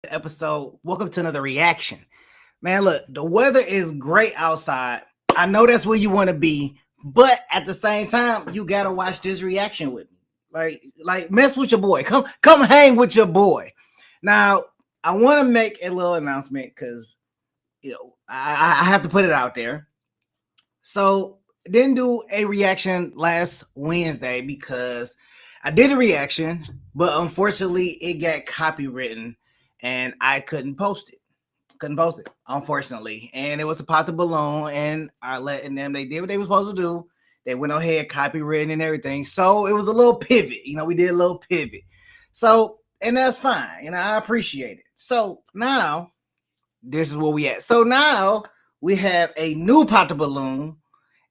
episode. Welcome to another reaction. Man, look, the weather is great outside. I know that's where you want to be, but at the same time, you gotta watch this reaction with me. Like mess with your boy. Come hang with your boy. Now, I want to make a little announcement because I have to put it out there. So didn't do a reaction last Wednesday because I did a reaction, but unfortunately it got copywritten and I couldn't post it. Unfortunately. And it was a pop the balloon, and I letting them, they did what they were supposed to do. They went ahead, copywritten and everything. So it was a little pivot. We did a little pivot. So, and that's fine. I appreciate it. So now this is where we at. So now we have a new pop the balloon,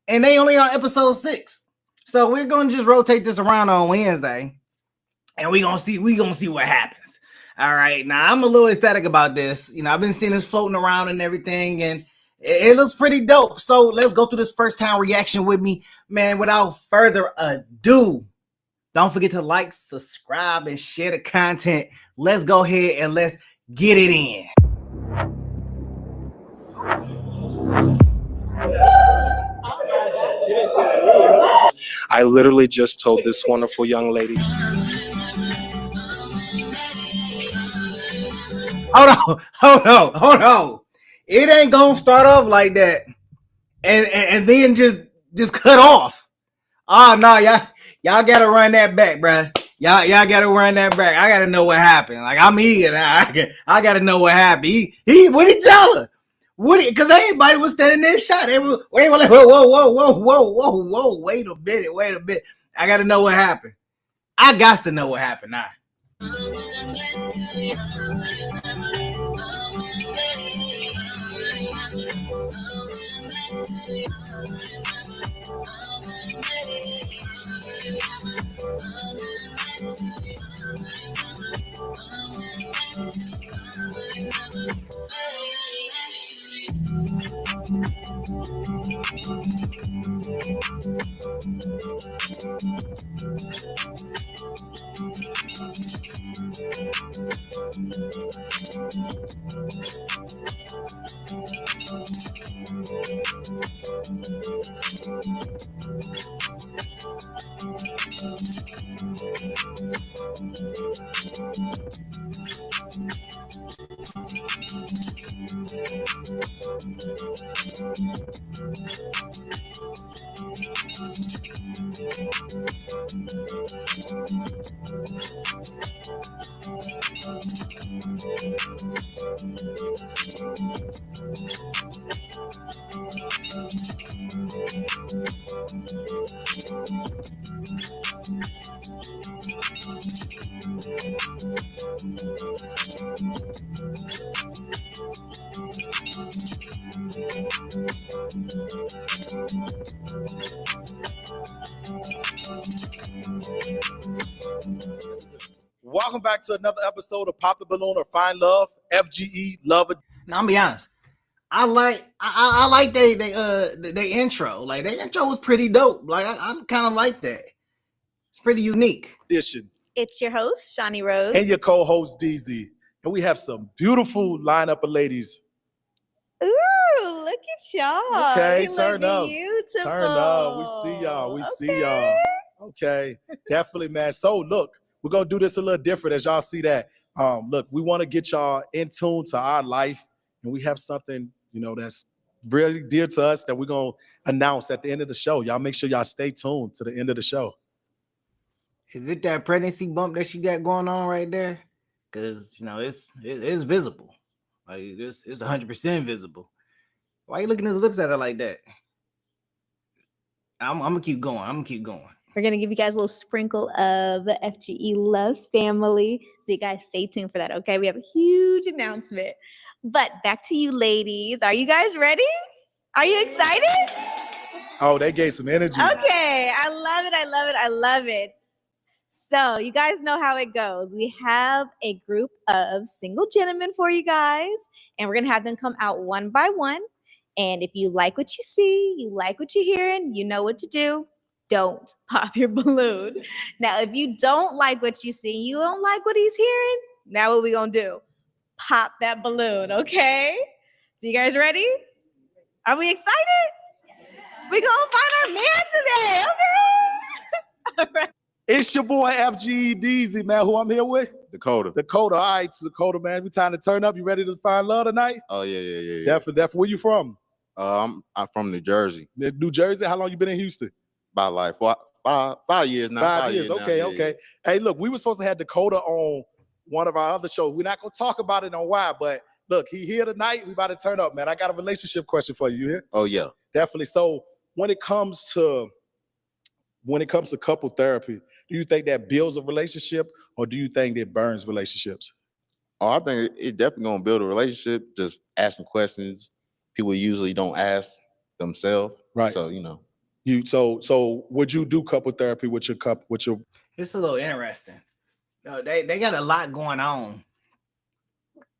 and they only on episode 6. So we're gonna just rotate this around on Wednesday, and we gonna see what happens. All right. Now I'm a little ecstatic about this. I've been seeing this floating around and everything, and it looks pretty dope. So let's go through this first time reaction with me, man. Without further ado, don't forget to like, subscribe, and share the content. Let's go ahead and let's get it in. I literally just told this wonderful young lady. Hold on. It ain't gonna start off like that, and then just cut off. Oh no, y'all gotta run that back, bruh. Y'all gotta run that back. I gotta know what happened. Like, I'm eager now. I gotta know what happened. He what did he tell her? Because everybody was standing there shot. Wait, whoa, wait a minute. I gotta know what happened. I got to know what happened now. Welcome back to another episode of Pop the Balloon or Find Love, FGE, Love Edition. Now I'm be honest. I like they intro. Like, their intro was pretty dope. Like, I kind of like that. It's pretty unique. It's your host, Shawnee Rose. And your co-host, DZ. And we have some beautiful lineup of ladies. Ooh, look at y'all. Okay, you turn up. Beautiful. Turn up. We see y'all. See y'all. Okay, definitely, man. So look, we're going to do this a little different as y'all see that. Look, we want to get y'all in tune to our life, and we have something, that's really dear to us that we're going to announce at the end of the show. Y'all make sure y'all stay tuned to the end of the show. Is it that pregnancy bump that she got going on right there? Because, it's visible. Like, it's 100% visible. Why are you looking his lips at her like that? I'm going to keep going. We're going to give you guys a little sprinkle of the FGE Love family. So you guys stay tuned for that, okay? We have a huge announcement. But back to you, ladies. Are you guys ready? Are you excited? Oh, they gave some energy. Okay. I love it. So you guys know how it goes. We have a group of single gentlemen for you guys, and we're going to have them come out one by one. And if you like what you see, you like what you're hearing, you know what to do. Don't pop your balloon. Now, if you don't like what you see, you don't like what he's hearing, now what we going to do? pop that balloon, okay? So you guys ready? Are we excited? We gonna find our man today, okay? All right. It's your boy FGE Deezy, man, who I'm here with. Dakota. Dakota. All right, so Dakota, man. We time to turn up. You ready to find love tonight? Oh yeah. Definitely. Where you from? I'm from New Jersey. New Jersey. How long you been in Houston? About like 5 years now. 5 years. Okay, okay. Hey, look, we were supposed to have Dakota on one of our other shows. We're not gonna talk about it on why, but look, he here tonight. We about to turn up, man. I got a relationship question for you. You here? Oh yeah. Definitely. So when it comes to couple therapy, do you think that builds a relationship or do you think that burns relationships? Oh, I think it definitely gonna build a relationship. Just asking questions people usually don't ask themselves. Right. So you know. So would you do couple therapy with your couple with your? It's a little interesting. They got a lot going on.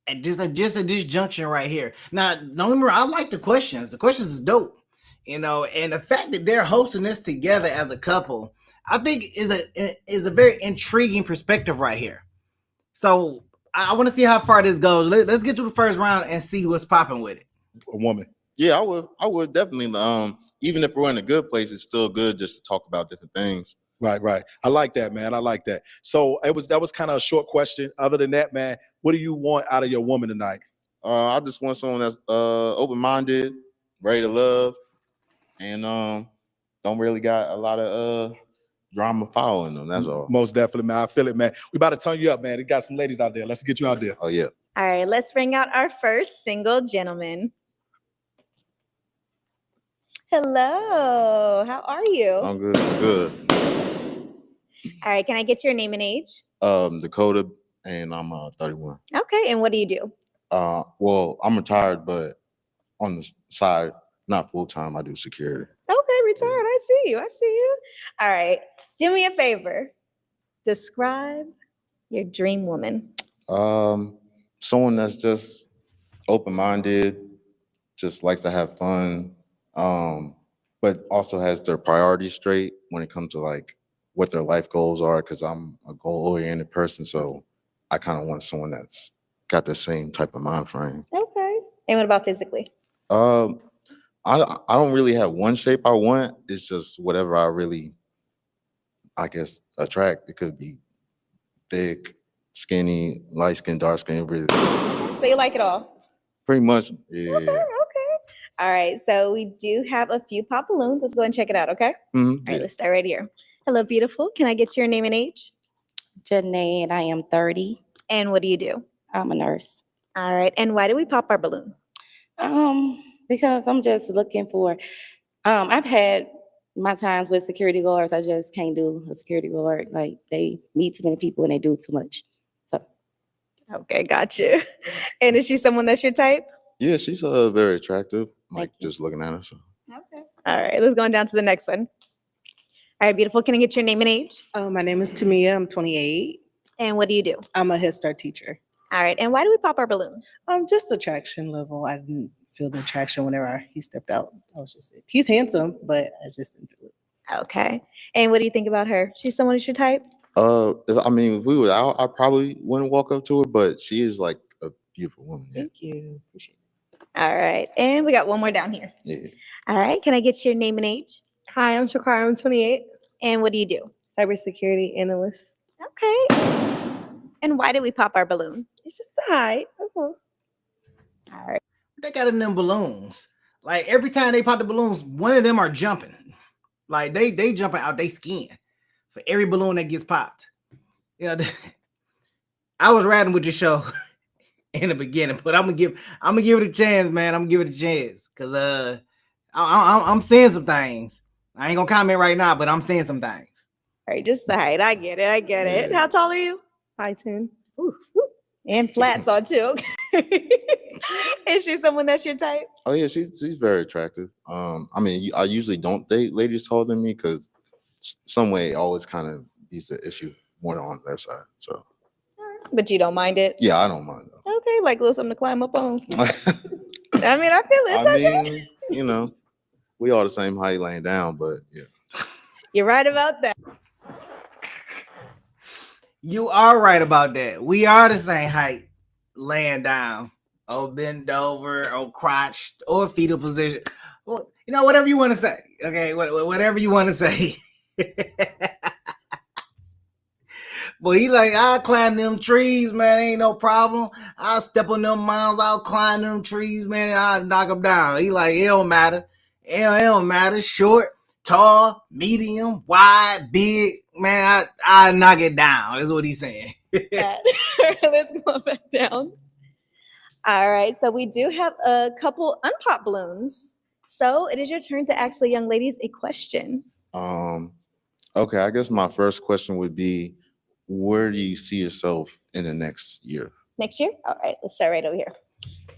And just at this junction right here. Now, don't remember, I like the questions. The questions is dope, and the fact that they're hosting this together as a couple, I think is a very intriguing perspective right here. So I want to see how far this goes. Let's get to the first round and see what's popping with it. A woman. Yeah, I would definitely. Even if we're in a good place, it's still good just to talk about different things. Right. I like that, man. I like that. So that was kind of a short question. Other than that, man, what do you want out of your woman tonight? I just want someone that's open-minded, ready to love, and don't really got a lot of drama following them. That's all. Most definitely, man. I feel it, man. We about to turn you up, man. We got some ladies out there. Let's get you out there. Oh yeah. All right, let's bring out our first single gentleman. Hello, how are you? I'm good. I'm good. All right, can I get your name and age? Dakota, and I'm 31. Okay, and what do you do? Well, I'm retired, but on the side, not full time. I do security. Okay, retired. I see you. All right, do me a favor. Describe your dream woman. Someone that's just open-minded, just likes to have fun, but also has their priorities straight when it comes to like what their life goals are. Because I'm a goal-oriented person, so I kind of want someone that's got the same type of mind frame. Okay, and what about physically? I don't really have one shape I want. It's just whatever I really, I guess, attract. It could be thick, skinny, light skin, dark skin, really. So you like it all? Pretty much, yeah. Okay. All right, so we do have a few pop balloons. Let's go and check it out, okay? Mm-hmm. All right, let's start right here. Hello, beautiful. Can I get your name and age? Janae, and I am 30. And what do you do? I'm a nurse. All right, and why do we pop our balloon? Because I'm just looking for, I've had my times with security guards. I just can't do a security guard. Like, they meet too many people and they do too much. So. Okay, gotcha. And is she someone that's your type? Yeah, she's very attractive. Like Thank you. just looking at her. So. Okay. All right, let's go on down to the next one. All right, beautiful. Can I get your name and age? My name is Tamia. I'm 28. And what do you do? I'm a Head Start teacher. All right, and why do we pop our balloon? Just attraction level. I didn't feel the attraction whenever he stepped out. I was just, he's handsome, but I just didn't feel it. Okay. And what do you think about her? She's someone that's your type? If we were out, I probably wouldn't walk up to her, but she is like a beautiful woman. Yeah. Thank you. Appreciate it. All right, and we got one more down here. Yeah. All right, can I get your name and age? Hi, I'm Shakara. I'm 28, And what do you do? cybersecurity analyst. Okay. And why did we pop our balloon? It's just the height. That's all. All right. They got in them balloons. Like every time they pop the balloons, one of them are jumping. Like they jumping out their skin for every balloon that gets popped. You know, I was riding with the show in the beginning, but I'm gonna give it a chance, man. I'm gonna give it a chance because I'm seeing some things. I ain't gonna comment right now, but I'm seeing some things. All right, just the height. I get it. How tall are you? 5'10". Ooh. And flats on too. Okay. Is she someone that's your type? Oh yeah, she's very attractive. I usually don't date ladies taller than me because some way it always kind of is the issue more on their side. So. But you don't mind it? Yeah, I don't mind though. Okay, like a little something to climb up on. I mean, I feel it. Okay. You know, we all the same height laying down, but yeah. You're right about that. You are right about that. We are the same height laying down, or bent over, or crouched, or fetal position. Well, you know, whatever you want to say. Okay, whatever you want to say. But he like, I'll climb them trees, man. Ain't no problem. I'll step on them mounds. I'll climb them trees, man. I'll knock them down. He like, it don't matter. It don't matter. Short, tall, medium, wide, big. Man, I knock it down. That's what he's saying. Let's go back down. All right. So we do have a couple unpop balloons. So it is your turn to ask the young ladies a question. Okay, I guess my first question would be, where do you see yourself in the next year? Next year? All right. Let's start right over here.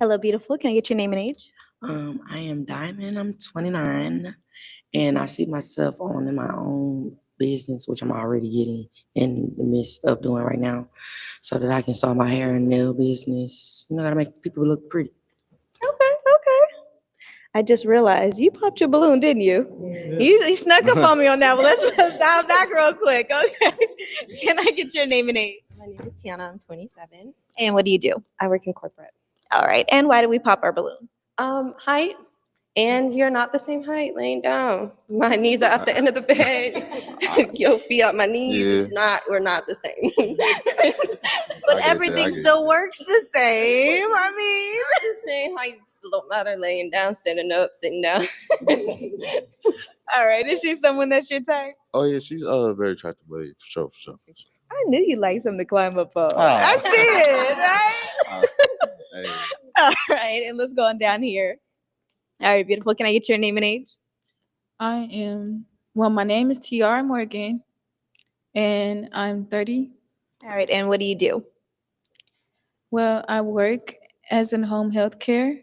Hello, beautiful. Can I get your name and age? I am Diamond. I'm 29, and I see myself owning my own business, which I'm already getting in the midst of doing right now, so that I can start my hair and nail business. You know, gotta make people look pretty. Okay. I just realized you popped your balloon, didn't you? You snuck up on me on that. But let's dial back real quick. Okay. Can I get your name and age? My name is Tiana. I'm 27. And what do you do? I work in corporate. All right. And why did we pop our balloon? Height, and we are not the same height. Laying down, my knees are at the end of the bed. Your feet up my knees. Yeah. It's not. We're not the same. But I get everything that. still works the same. I mean, The same height still don't matter. Laying down, standing up, sitting down. all right. Is she someone that's your type? Oh yeah, she's a very attractive lady, for sure. I knew you liked something to climb up on. Oh. I see it, right? Hey, All right. And let's go on down here. All right, beautiful. Can I get your name and age? My name is Tiara Morgan, and I'm 30. All right. And what do you do? Well, I work as in home health care,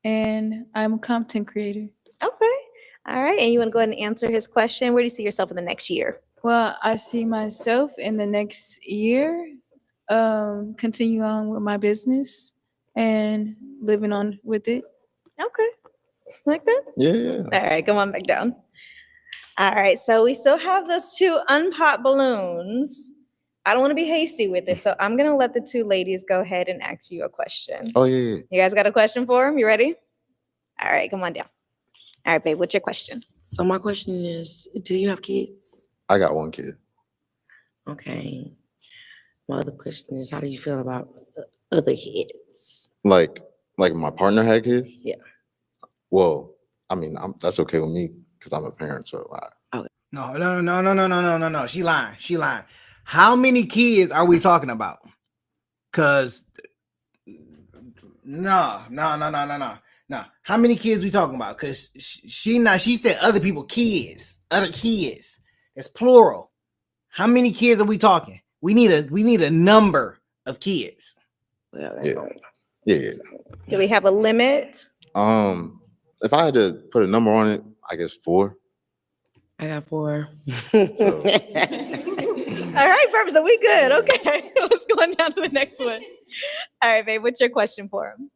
and I'm a content creator. Okay. All right. And you want to go ahead and answer his question? Where do you see yourself in the next year? Well, I see myself in the next year continue on with my business and living on with it. Okay. Like that? yeah. All right. Come on back down. All right. So we still have those two unpopped balloons. I don't want to be hasty with it. So I'm going to let the two ladies go ahead and ask you a question. Oh yeah. You guys got a question for him? You ready? All right. Come on down. All right, babe. What's your question? So my question is, do you have kids? I got one kid. Okay. My other question is, how do you feel about other kids? Like my partner had kids. Yeah. Well, I mean, that's okay with me because I'm a parent. So No. She lying. How many kids are we talking about? Cause no. How many kids we talking about? Cause she said other people kids, other kids. It's plural. How many kids are we talking? We need a number of kids. Well, yeah. Do we have a limit? If I had to put a number on it, I guess 4. I got 4. All right, perfect. So we good. Okay. Let's go on down to the next one. All right, babe. What's your question for him?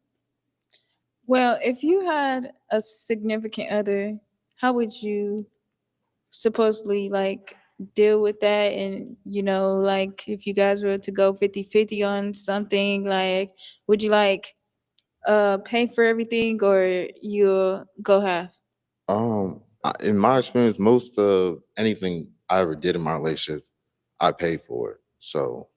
Well, if you had a significant other, how would you supposedly like deal with that? And like if you guys were to go 50-50 on something, like would you like pay for everything or you'll go half? In my experience, most of anything I ever did in my relationship, I paid for it. So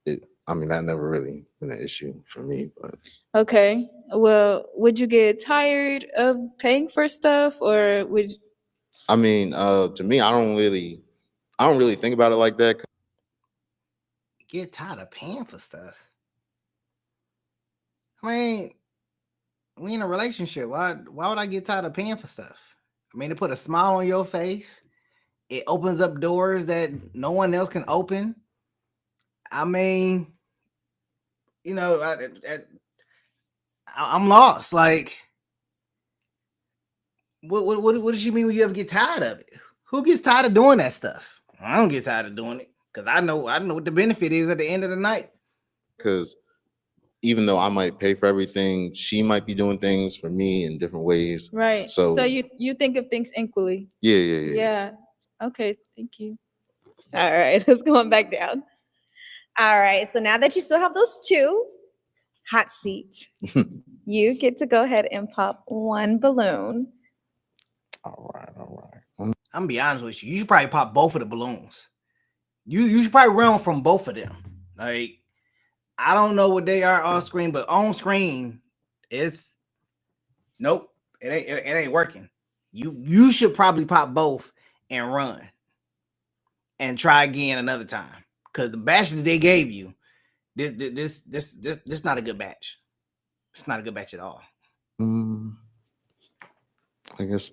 that never really been an issue for me. But okay. Well, would you get tired of paying for stuff, or would? To me, I don't really think about it like that. Get tired of paying for stuff. I mean, we in a relationship. Why would I get tired of paying for stuff? I mean, to put a smile on your face, it opens up doors that no one else can open. I mean, I'm lost. Like, what does she mean when you ever get tired of it? Who gets tired of doing that stuff? I don't get tired of doing it because I know what the benefit is at the end of the night. Because even though I might pay for everything, she might be doing things for me in different ways. Right. So you think of things equally. Yeah. Yeah. Okay. Thank you. All right. Let's go on back down. All right. So now that you still have those two, hot seat. You get to go ahead and pop one balloon. All right. I'm gonna be honest with you. You should probably pop both of the balloons. You should probably run from both of them. Like, I don't know what they are off screen, but on screen, it's nope. It ain't working. You should probably pop both and run and try again another time. Because the batch that they gave you, this not a good batch. It's not a good batch at all. I guess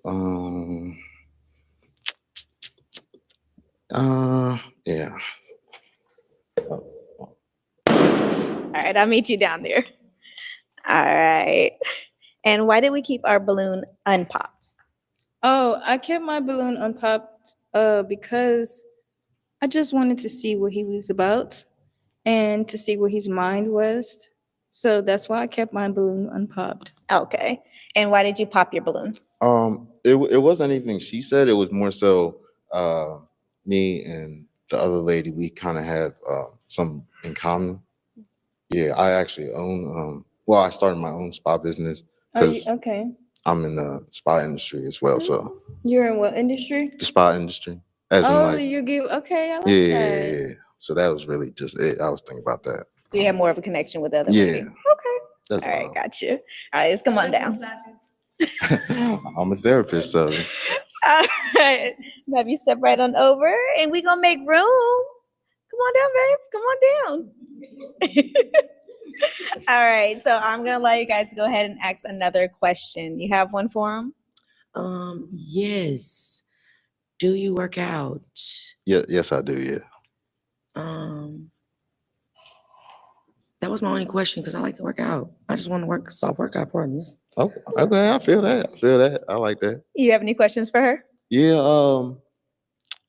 yeah. All right, I'll meet you down there. All right. And why did we keep our balloon unpopped? Oh, I kept my balloon unpopped because I just wanted to see what he was about and to see where his mind was. So that's why I kept my balloon unpopped. Okay. And why did you pop your balloon? It wasn't anything she said. It was more so me and the other lady. We kind of have some in common. Yeah, I actually own. Well, I started my own spa business because Okay. I'm in the spa industry as well. So You're in what industry? the spa industry, as in Oh, like you give okay. I like yeah. that. So that was really just it. I was thinking about that. So you have more of a connection with the other Yeah. lady? Okay. That's All right, got you. All right, let's come on down. I'm a therapist, so All right. Have you step right on over and we gonna make room. Come on down, babe. Come on down. All right. So I'm gonna allow you guys to go ahead and ask another question. You have one for him? Yes. Do you work out? yeah, yes, I do. Yeah. That was my only question because I like to work out. I just want to stop workout partners. Oh, okay. I feel that. I like that. You have any questions for her? Yeah. Well,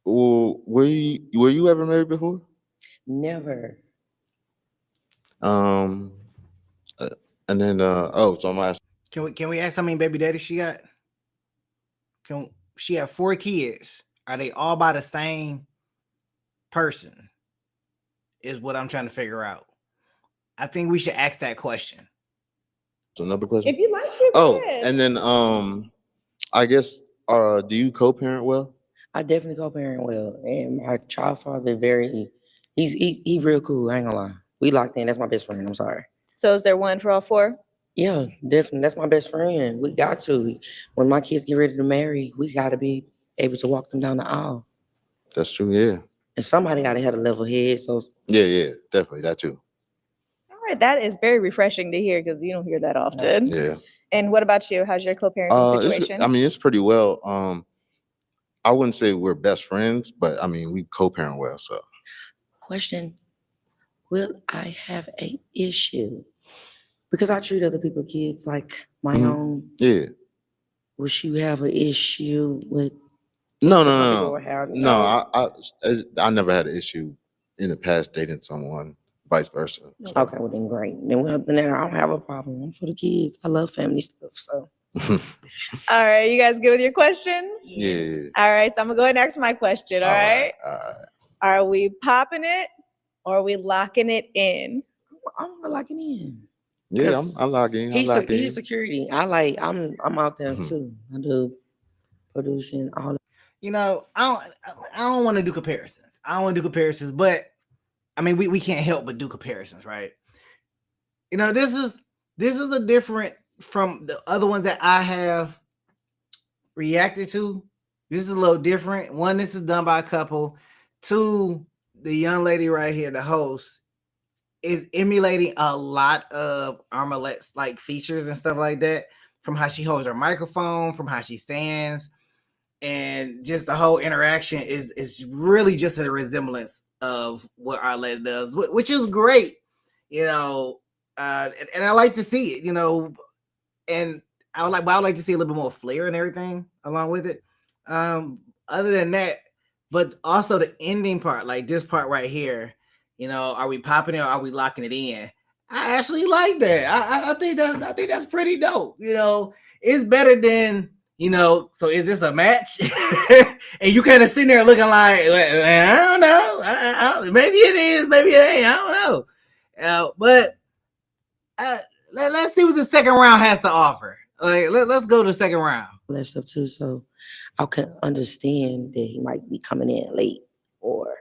were you ever married before? Never. And then so I'm asking. Can we ask how many baby daddies she got? She have 4 kids. Are they all by the same person? Is what I'm trying to figure out. I think we should ask that question. So another question. If you like to. Oh, and then I guess do you co-parent well? I definitely co-parent well, and my child father he real cool. I ain't gonna lie. We locked in. That's my best friend. I'm sorry. So is there one for all 4? Yeah, definitely. That's my best friend. We got to. When my kids get ready to marry, we got to be able to walk them down the aisle. That's true. Yeah. And somebody got to have a level head. So Yeah, definitely that too. All right, that is very refreshing to hear because you don't hear that often. Yeah. And what about you? How's your co-parenting situation? It's pretty well. I wouldn't say we're best friends, but I mean we co-parent well. So, question: will I have a issue because I treat other people's kids like my own? Yeah. Will she have an issue with? No. I never had an issue in the past dating someone. Vice versa. So. Okay, well then great. Then I don't have a problem. I'm for the kids. I love family stuff. So. All right, you guys good with your questions? Yeah. All right, so I'm gonna go ahead and ask my question. All right. Are we popping it or are we locking it in? I'm locking in. Yeah, I'm locking. He's security. I'm out there too. I do producing all. You know, I don't want to do comparisons. But I mean, we can't help but do comparisons, right? You know, this is a different from the other ones that I have reacted to. This is a little different. One, this is done by a couple. 2, the young lady right here, the host, is emulating a lot of Armalette's like features and stuff like that, from how she holds her microphone, from how she stands, and just the whole interaction is really just a resemblance of what Arlette does, which is great, you know, and I like to see it, you know, and I would like to see a little bit more flair and everything along with it. Other than that, but also the ending part, like this part right here, you know, are we popping it or are we locking it in? I actually like that. I think that's pretty dope. You know, it's better than, you know, so is this a match? And you kind of sitting there looking like, I don't know. Maybe it is, maybe it ain't. I don't know. But Let's see what the second round has to offer. Like, let's go to the second round. That stuff too. So I can understand that he might be coming in late or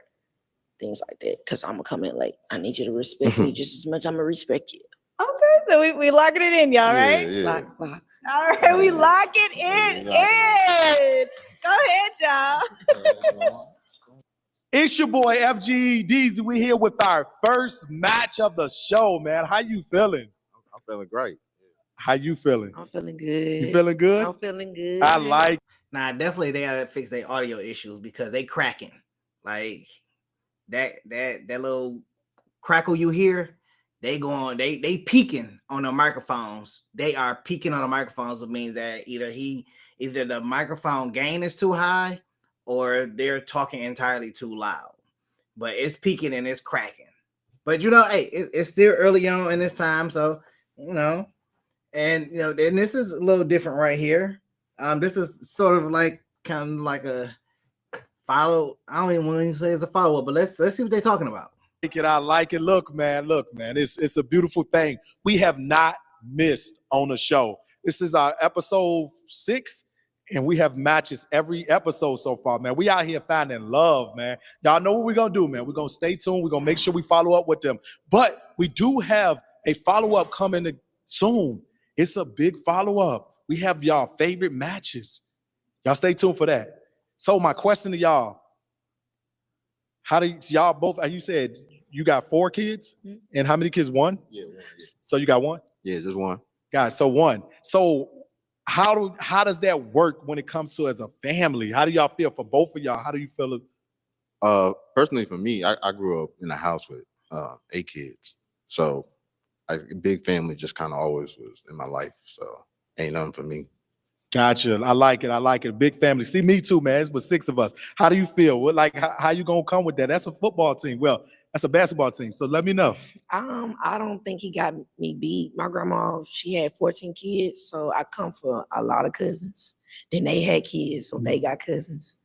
things like that. Cause I'm gonna come in late. I need you to respect me just as much. I'm gonna respect you. Okay, so we locking it in, y'all, right? Yeah. Lock. All right, we lock it in. Go ahead, y'all. It's your boy FGE Deezy. We're here with our first match of the show, man. How you feeling? I'm feeling great. How you feeling? I'm feeling good. You feeling good? I'm feeling good. I like. Nah, definitely they gotta fix their audio issues because they cracking. Like that little crackle you hear, they peaking on the microphones. They are peaking on the microphones, which means that either the microphone gain is too high or they're talking entirely too loud. But it's peaking and it's cracking. But hey, it's still early on in this time, so and this is a little different right here. This is sort of like kind of like a follow. I don't even want to say it's a follow-up, but let's see what they're talking about. I like it. Look, man. It's a beautiful thing. We have not missed on the show. This is our episode 6, and we have matches every episode so far, man. We out here finding love, man. Y'all know what we're gonna do, man. We're gonna stay tuned. We're gonna make sure we follow up with them. But we do have a follow-up coming soon. It's a big follow-up. We have y'all favorite matches. Y'all stay tuned for that. So my question to y'all, how do y'all both, you said you got 4 kids? Mm-hmm. And how many kids? 1? Yeah, 1. Yeah. So you got 1? Yeah, just 1. Guys, so 1. So how does that work when it comes to as a family? How do y'all feel for both of y'all? How do you feel? Personally for me, I grew up in a house with 8 kids. So big family just kind of always was in my life. So ain't nothing for me. Gotcha. I like it. Big family. See, me too, man. It's with 6 of us. How do you feel? How you gonna come with that? That's a football team. Well, that's a basketball team. So let me know. I don't think he got me beat. My grandma, she had 14 kids, so I come for a lot of cousins. Then they had kids, so they got cousins.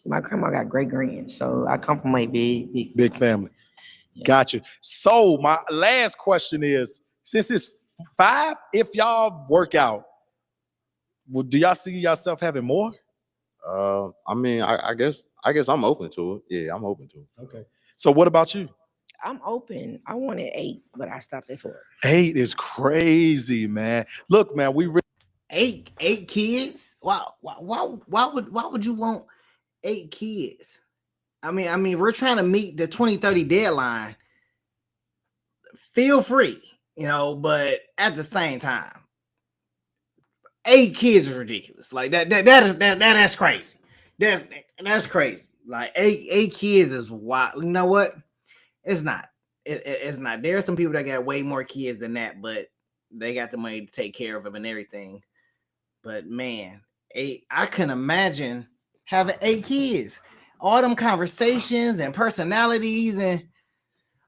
My grandma got great grands, so I come from a big family. Yeah. Gotcha. So my last question is, since it's 5, if y'all work out, do y'all see yourself having more? I mean, I guess I'm open to it. Yeah, I'm open to it. Okay. So what about you? I'm open. I wanted 8, but I stopped at 4. 8 is crazy, man. Look, man, we 8 kids. Wow. Why would you want 8 kids? I mean, we're trying to meet the 2030 deadline. Feel free, but at the same time, 8 kids is ridiculous. Like that's crazy. That's crazy. Like 8 kids is wild. You know what? It's not. It's not. There are some people that got way more kids than that, but they got the money to take care of them and everything. But man, 8. I can imagine having 8 kids. All them conversations and personalities, and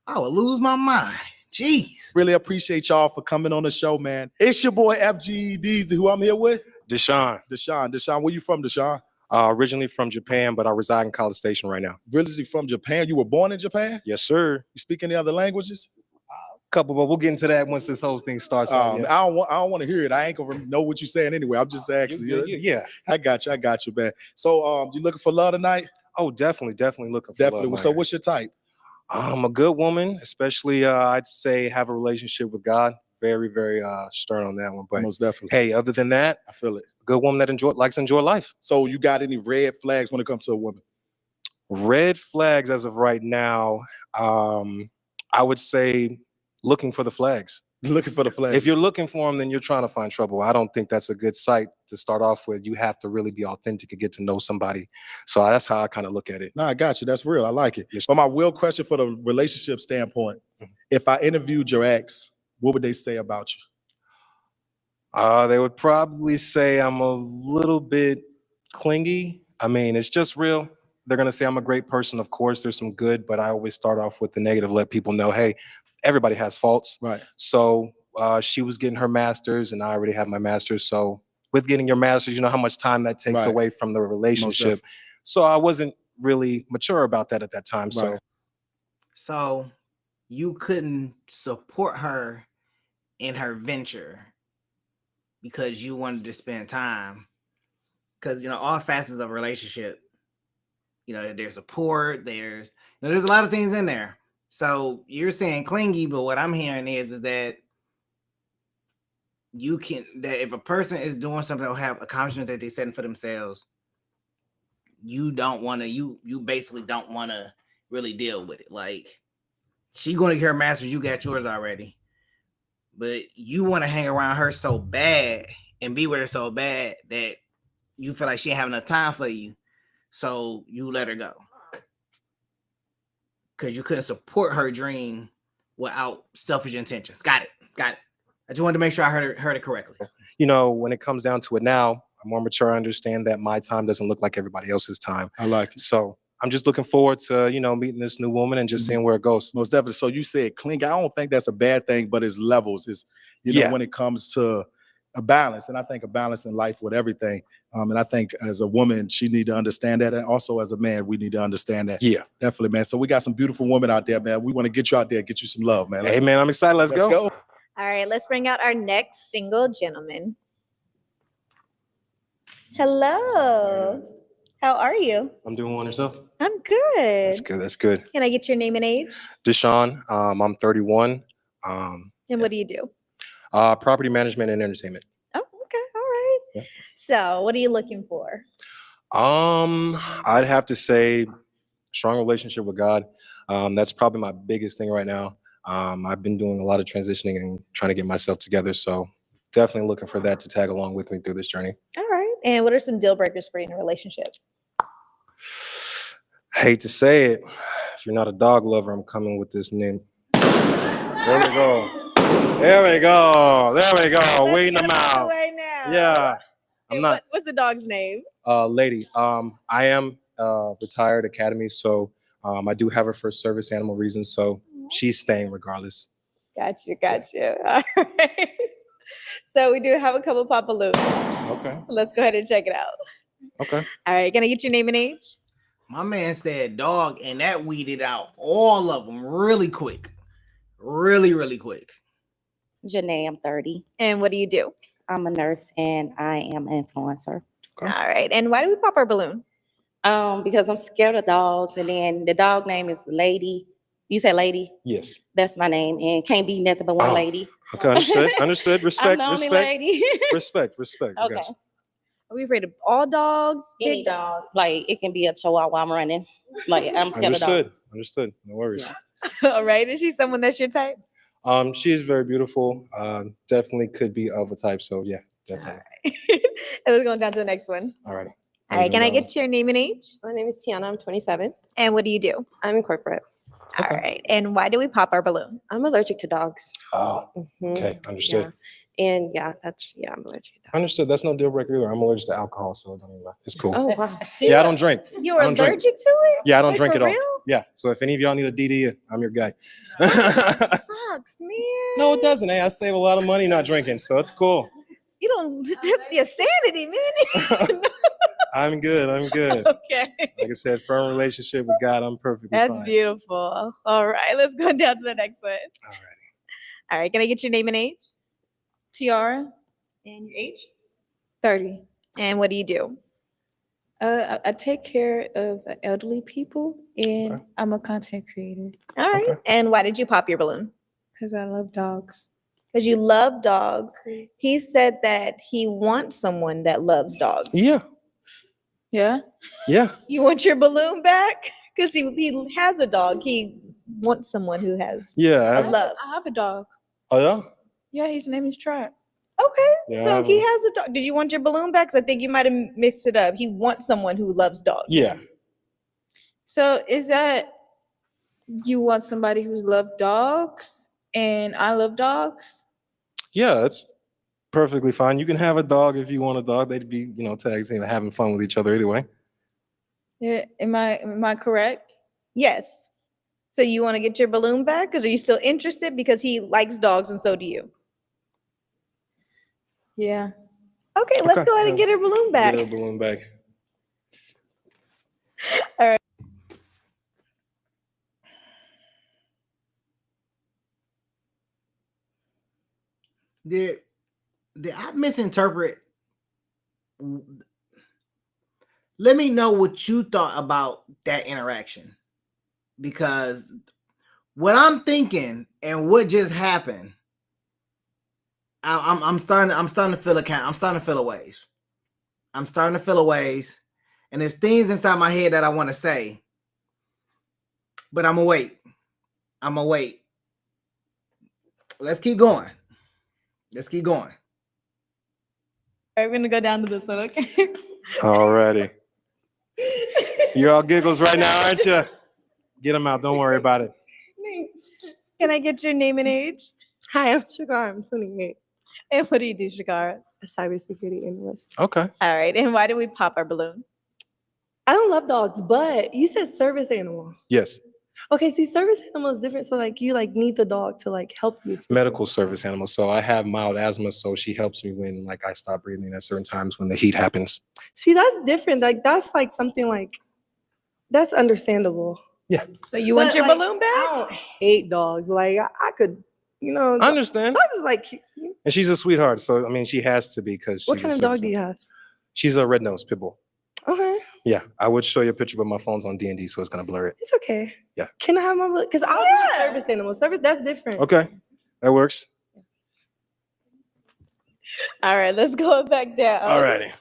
I would lose my mind. Jeez. Really appreciate y'all for coming on the show, man. It's your boy FGE Deezy, who I'm here with. Deshaun, where you from, Deshaun? Originally from Japan, but I reside in College Station right now. Originally from Japan? You were born in Japan? Yes, sir. You speak any other languaches? Couple, but we'll get into that once this whole thing starts. I don't want to hear it. I ain't gonna know what you're saying anyway. I'm just asking. Yeah. I got you, man. So, you looking for love tonight? Oh, definitely looking for love. So, what's your type? A good woman, especially I'd say have a relationship with God. Very, very stern on that one. But most definitely. Hey, other than that, I feel it. A good woman that likes to enjoy life. So you got any red flags when it comes to a woman? Red flags as of right now, I would say looking for the flags. Looking for the flags. If you're looking for them, then you're trying to find trouble. I don't think that's a good site to start off with. You have to really be authentic and get to know somebody. So that's how I kind of look at it. No, I got you. That's real. I like it. Yes. But my real question for the relationship standpoint, if I interviewed your ex, what would they say about you? They would probably say I'm a little bit clingy. I mean, it's just real. They're going to say I'm a great person. Of course, there's some good, but I always start off with the negative, let people know, hey, everybody has faults. Right. So she was getting her master's and I already have my master's. So with getting your master's, you know how much time that takes away from the relationship. So I wasn't really mature about that at that time. Right. So you couldn't support her in her venture because you wanted to spend time. Because, you know, all facets of a relationship, you know, there's support, there's a lot of things in there. So you're saying clingy, but what I'm hearing is that that if a person is doing something or have accomplishments that they're setting for themselves, you don't want to, you basically don't want to really deal with it. Like, she going to get her master's, you got yours already, but you want to hang around her so bad and be with her so bad that you feel like she ain't have enough time for you. So you let her go. Because you couldn't support her dream without selfish intentions. Got it. I just wanted to make sure I heard it correctly. You know, when it comes down to it now, I'm more mature. I understand that my time doesn't look like everybody else's time. I like it. So I'm just looking forward to, you know, meeting this new woman and just seeing where it goes. Most definitely. So you said clingy. I don't think that's a bad thing, but it's levels. It's, you know, when it comes to a balance. And I think a balance in life with everything. And I think as a woman, she need to understand that. And also as a man, we need to understand that. Yeah. Definitely, man. So we got some beautiful women out there, man. We want to get you out there, get you some love, man. Hey, man, I'm excited. Let's go. All right, let's bring out our next single gentleman. Hello. How are you? I'm doing one yourself. I'm good. That's good. Can I get your name and age? Deshaun, I'm 31. And what do you do? Property management and entertainment. Oh, okay. All right. Yeah. So what are you looking for? I'd have to say strong relationship with God. That's probably my biggest thing right now. I've been doing a lot of transitioning and trying to get myself together. So definitely looking for that to tag along with me through this journey. All right. And what are some deal breakers for you in a relationship? Hate to say it, if you're not a dog lover, I'm coming with this name. There we go. Waiting them out. Right now. Yeah. I'm not. What's the dog's name? Lady. I am retired academy, so I do have her for service animal reasons, so she's staying regardless. Gotcha. All right. So we do have a couple Papa Lou's. Okay. Let's go ahead and check it out. Okay. All right. Can I get your name and age? My man said dog, and that weeded out all of them really quick. Really quick. Janae, I'm 30. And what do you do? I'm a nurse and I am an influencer. Okay. All right. And why do we pop our balloon? Because I'm scared of dogs, and then the dog name is Lady. You say Lady? Yes. That's my name, and can't be nothing but one lady. Okay, understood. Respect. I'm the only lady. Respect. Okay. Gotcha. Are we afraid of all dogs? Any dog. Like, it can be a chihuahua I'm running. Like, I'm scared of dogs. Understood. No worries. Yeah. All right. Is she someone that's your type? She is very beautiful. Definitely could be of a type. So yeah, definitely. And let's go down to the next one. All right. All right. Can I get your name and age? My name is Tiana. I'm 27. And what do you do? I'm in corporate. All right. And why do we pop our balloon? I'm allergic to dogs. Oh, okay. Understood. Yeah. And I'm allergic to dogs. Understood. That's no deal breaker either. I'm allergic to alcohol, so it don't even matter. It's cool. Oh, wow. Yeah, I don't drink. You're I don't drink. allergic to it? Yeah, I don't Wait, drink for at all. real? Yeah. So if any of y'all need a DD, I'm your guy. Sucks, man. No, it doesn't. Hey, I save a lot of money not drinking, so it's cool. You don't your sanity, man. I'm good. Okay. Like I said, firm relationship with God. I'm perfectly That's fine. beautiful. All right, let's go down to the next one. All right, can I get your name and age? Tiara, And your age? 30. And what do you do? I take care of elderly people, and I'm a content creator All right. Okay. And why did you pop your balloon? because I love dogs. Because you love dogs. He said that he wants someone that loves dogs. Yeah. Yeah. Yeah. You want your balloon back? Because he has a dog. He wants someone who has Yeah. love. I have a dog. Oh yeah. Yeah, his name is Trap. Okay. Yeah, I So have he a- has a dog. Did you want your balloon back? Because I think you might have mixed it up. He wants someone who loves dogs. Yeah. So is that you want somebody who loves dogs and I love dogs? Yeah. That's perfectly fine. You can have a dog if you want a dog. They'd be, tag team having fun with each other anyway. Yeah, am I correct? Yes. So you want to get your balloon back? Because are you still interested? Because he likes dogs and so do you. Yeah. Okay, let's Okay. go ahead and get her balloon back. Get a balloon back. All right. Did I misinterpret? Let me know what you thought about that interaction, because what I'm thinking and what just happened, I'm starting to feel I'm starting to feel a ways. I'm starting to feel a ways, and there's things inside my head that I want to say, but I'm gonna wait. I'm gonna wait. Let's keep going. Let's keep going. All right, we're gonna go down to this one, okay? Alrighty. You're all giggles right now, aren't you? Get them out. Don't worry about it. Can I get your name and age? Hi, I'm Shakar. I'm 28. And what do you do, Shakara? A cybersecurity analyst. Okay. All right, and why did we pop our balloon? I don't love dogs, but you said service animal. Yes. Okay, see, service animal is different. So like you like need the dog to like help you. Medical service animal. So I have mild asthma, so she helps me when like I stop breathing at certain times when the heat happens. See, that's different. Like that's like something like that's understandable. Yeah. So you want But, your like, balloon back? I don't hate dogs. Like I could, you know. I understand. Dogs is like. And she's a sweetheart, so I mean she has to be because she's What kind of dog do you have? She's a red-nosed pit bull. Okay, Yeah, I would show you a picture, but my phone's on D&D, so it's gonna blur it. it's okay. Yeah. Can I have my because I don't do service animal. Service that's different. Okay, that works. All right, let's go back down. Alrighty.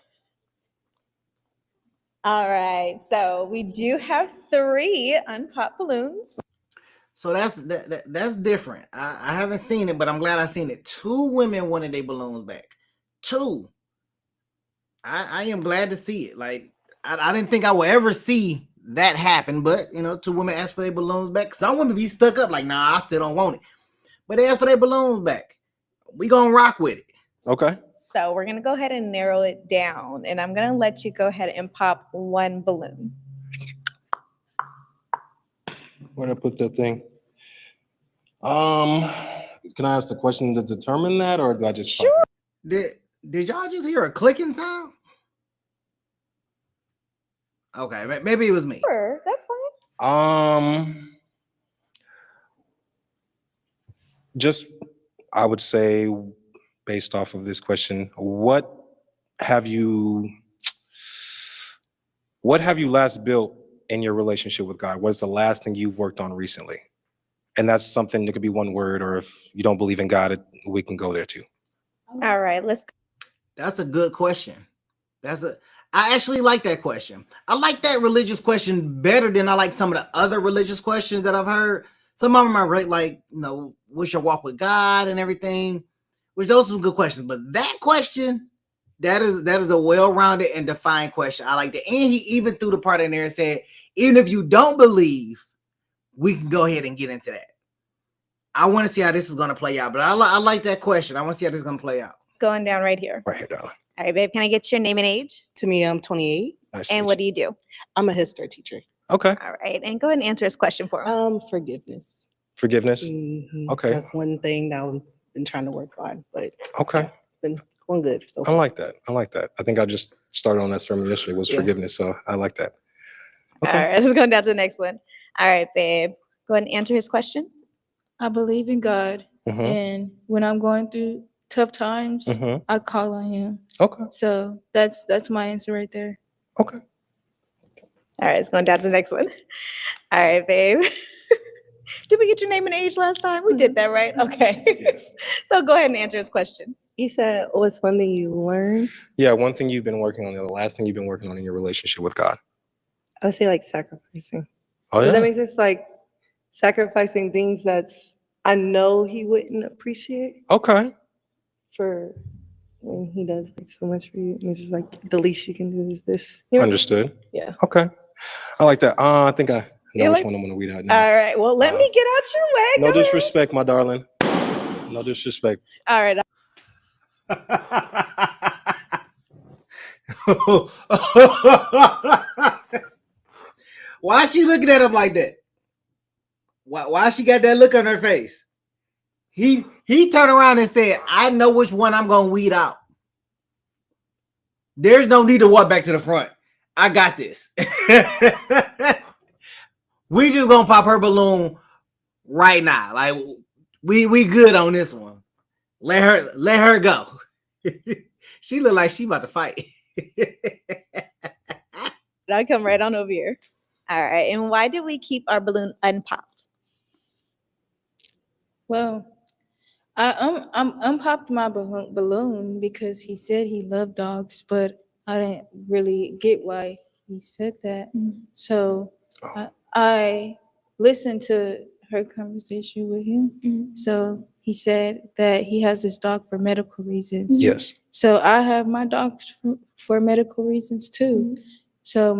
All right, so we do have 3 unpopped balloons. So that's different. I haven't seen it, but I'm glad I seen it. 2 women wanted their balloons back. 2. I am glad to see it. Like I didn't think I would ever see that happen, but 2 women asked for their balloons back. Some women be stuck up like, nah, I still don't want it. But they asked for their balloons back. We gonna rock with it. Okay. So we're gonna go ahead and narrow it down, and I'm gonna let you go ahead and pop 1 balloon. Where'd I put that thing? Can I ask the question to determine that, or do I just pop it? Did y'all just hear a clicking sound? Okay, maybe it was me. Sure, that's fine. Just I would say, based off of this question, what have you last built in your relationship with God? What is the last thing you've worked on recently? And that's something that could be one word, or if you don't believe in God, we can go there too. All right, let's go. That's a good question. I actually like that question. I like that religious question better than I like some of the other religious questions that I've heard. Some of them are right, like, what's your walk with God and everything, which those are some good questions. But that question, that is a well-rounded and defined question. I like that. And he even threw the part in there and said, even if you don't believe, we can go ahead and get into that. I want to see how this is going to play out, but I like that question. I want to see how this is going to play out. Going down right here. Right here, darling. All right, babe, can I get your name and age? To me, I'm 28. Nice to And meet what do you do? I'm a history teacher. you. Okay. All right, and go ahead and answer his question for him. Forgiveness. Forgiveness. Mhm. Okay. That's one thing that I've been trying to work on, but Okay. it's been going good. So I like that. I think I just started on that sermon yesterday was Yeah. forgiveness, so I like that. All right, let's go down to the next one. All right, babe, go ahead and answer his question. I believe in God, Mhm. and when I'm going through tough times, Mhm. I call on Him. Okay. So that's my answer right there. Okay. All right, it's going down to the next one. All right, babe. Did we get your name and age last time? We did that, right? Okay. Yes. So go ahead and answer his question. You said what's one thing you learned? Yeah, one thing you've been working on, the last thing you've been working on in your relationship with God. I would say like sacrificing. Oh Does yeah. that make sense? Like sacrificing things that's I know he wouldn't appreciate Okay. for when he does like so much for you. And it's just like the least you can do is this. You know? Understood. Yeah. Okay. I like that. I think I know You which like- one I'm gonna read out now. All right, well, let me get out your way. No Go ahead. disrespect, my darling. No disrespect. All right. Why is she looking at him like that? Why she got that look on her face? He turned around and said, I know which one I'm gonna weed out. There's no need to walk back to the front. I got this. We just gonna pop her balloon right now. Like we good on this one. Let her go. She look like she about to fight. I'll come right on over here. All right. And why did we keep our balloon unpopped? Well, I unpopped my balloon because he said he loved dogs, but I didn't really get why he said that. So I listened to her conversation with him. So he said that he has his dog for medical reasons. Yes. So I have my dogs for medical reasons too. So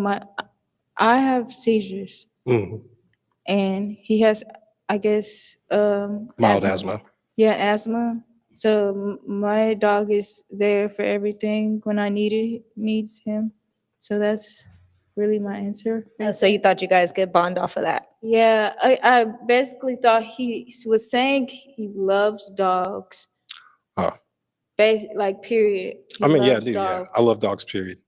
I have seizures, and he has, I guess, Mild asthma. Yeah, asthma. So my dog is there for everything when I needs him. So that's really my answer. So you thought you guys could bond off of that? Yeah, I basically thought he was saying he loves dogs. Oh. Like, period. He I mean, yeah, loves dude, yeah. dogs. I love dogs, period.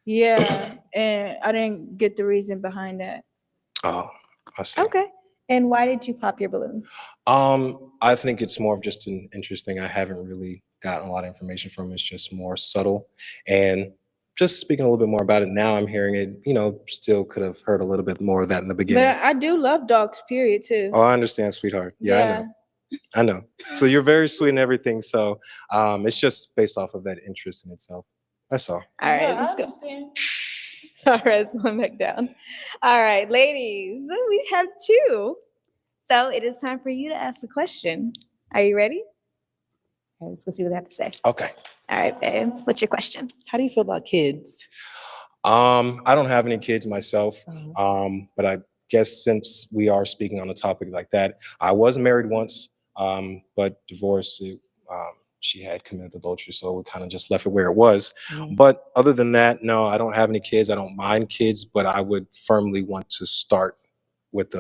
Yeah, and I didn't get the reason behind that. Oh, I see. Okay. And why did you pop your balloon? I think it's more of just an interesting. I haven't really gotten a lot of information from it. It's just more subtle. And just speaking a little bit more about it now, I'm hearing it, still could have heard a little bit more of that in the beginning. But I do love dogs, period, too. Oh, I understand, sweetheart. Yeah. I know. So you're very sweet and everything. So it's just based off of that interest in itself. That's all. All right, let's go. All right, let's go back down. All right, ladies, we have 2. So it is time for you to ask a question. Are you ready? All right, let's go see what they have to say. Okay. All right, babe. What's your question? How do you feel about kids? I don't have any kids myself, but I guess since we are speaking on a topic like that, I was married once, but divorced. She had committed adultery, so we kind of just left it where it was. But other than that, no, I don't have any kids. I don't mind kids, but I would firmly want to start with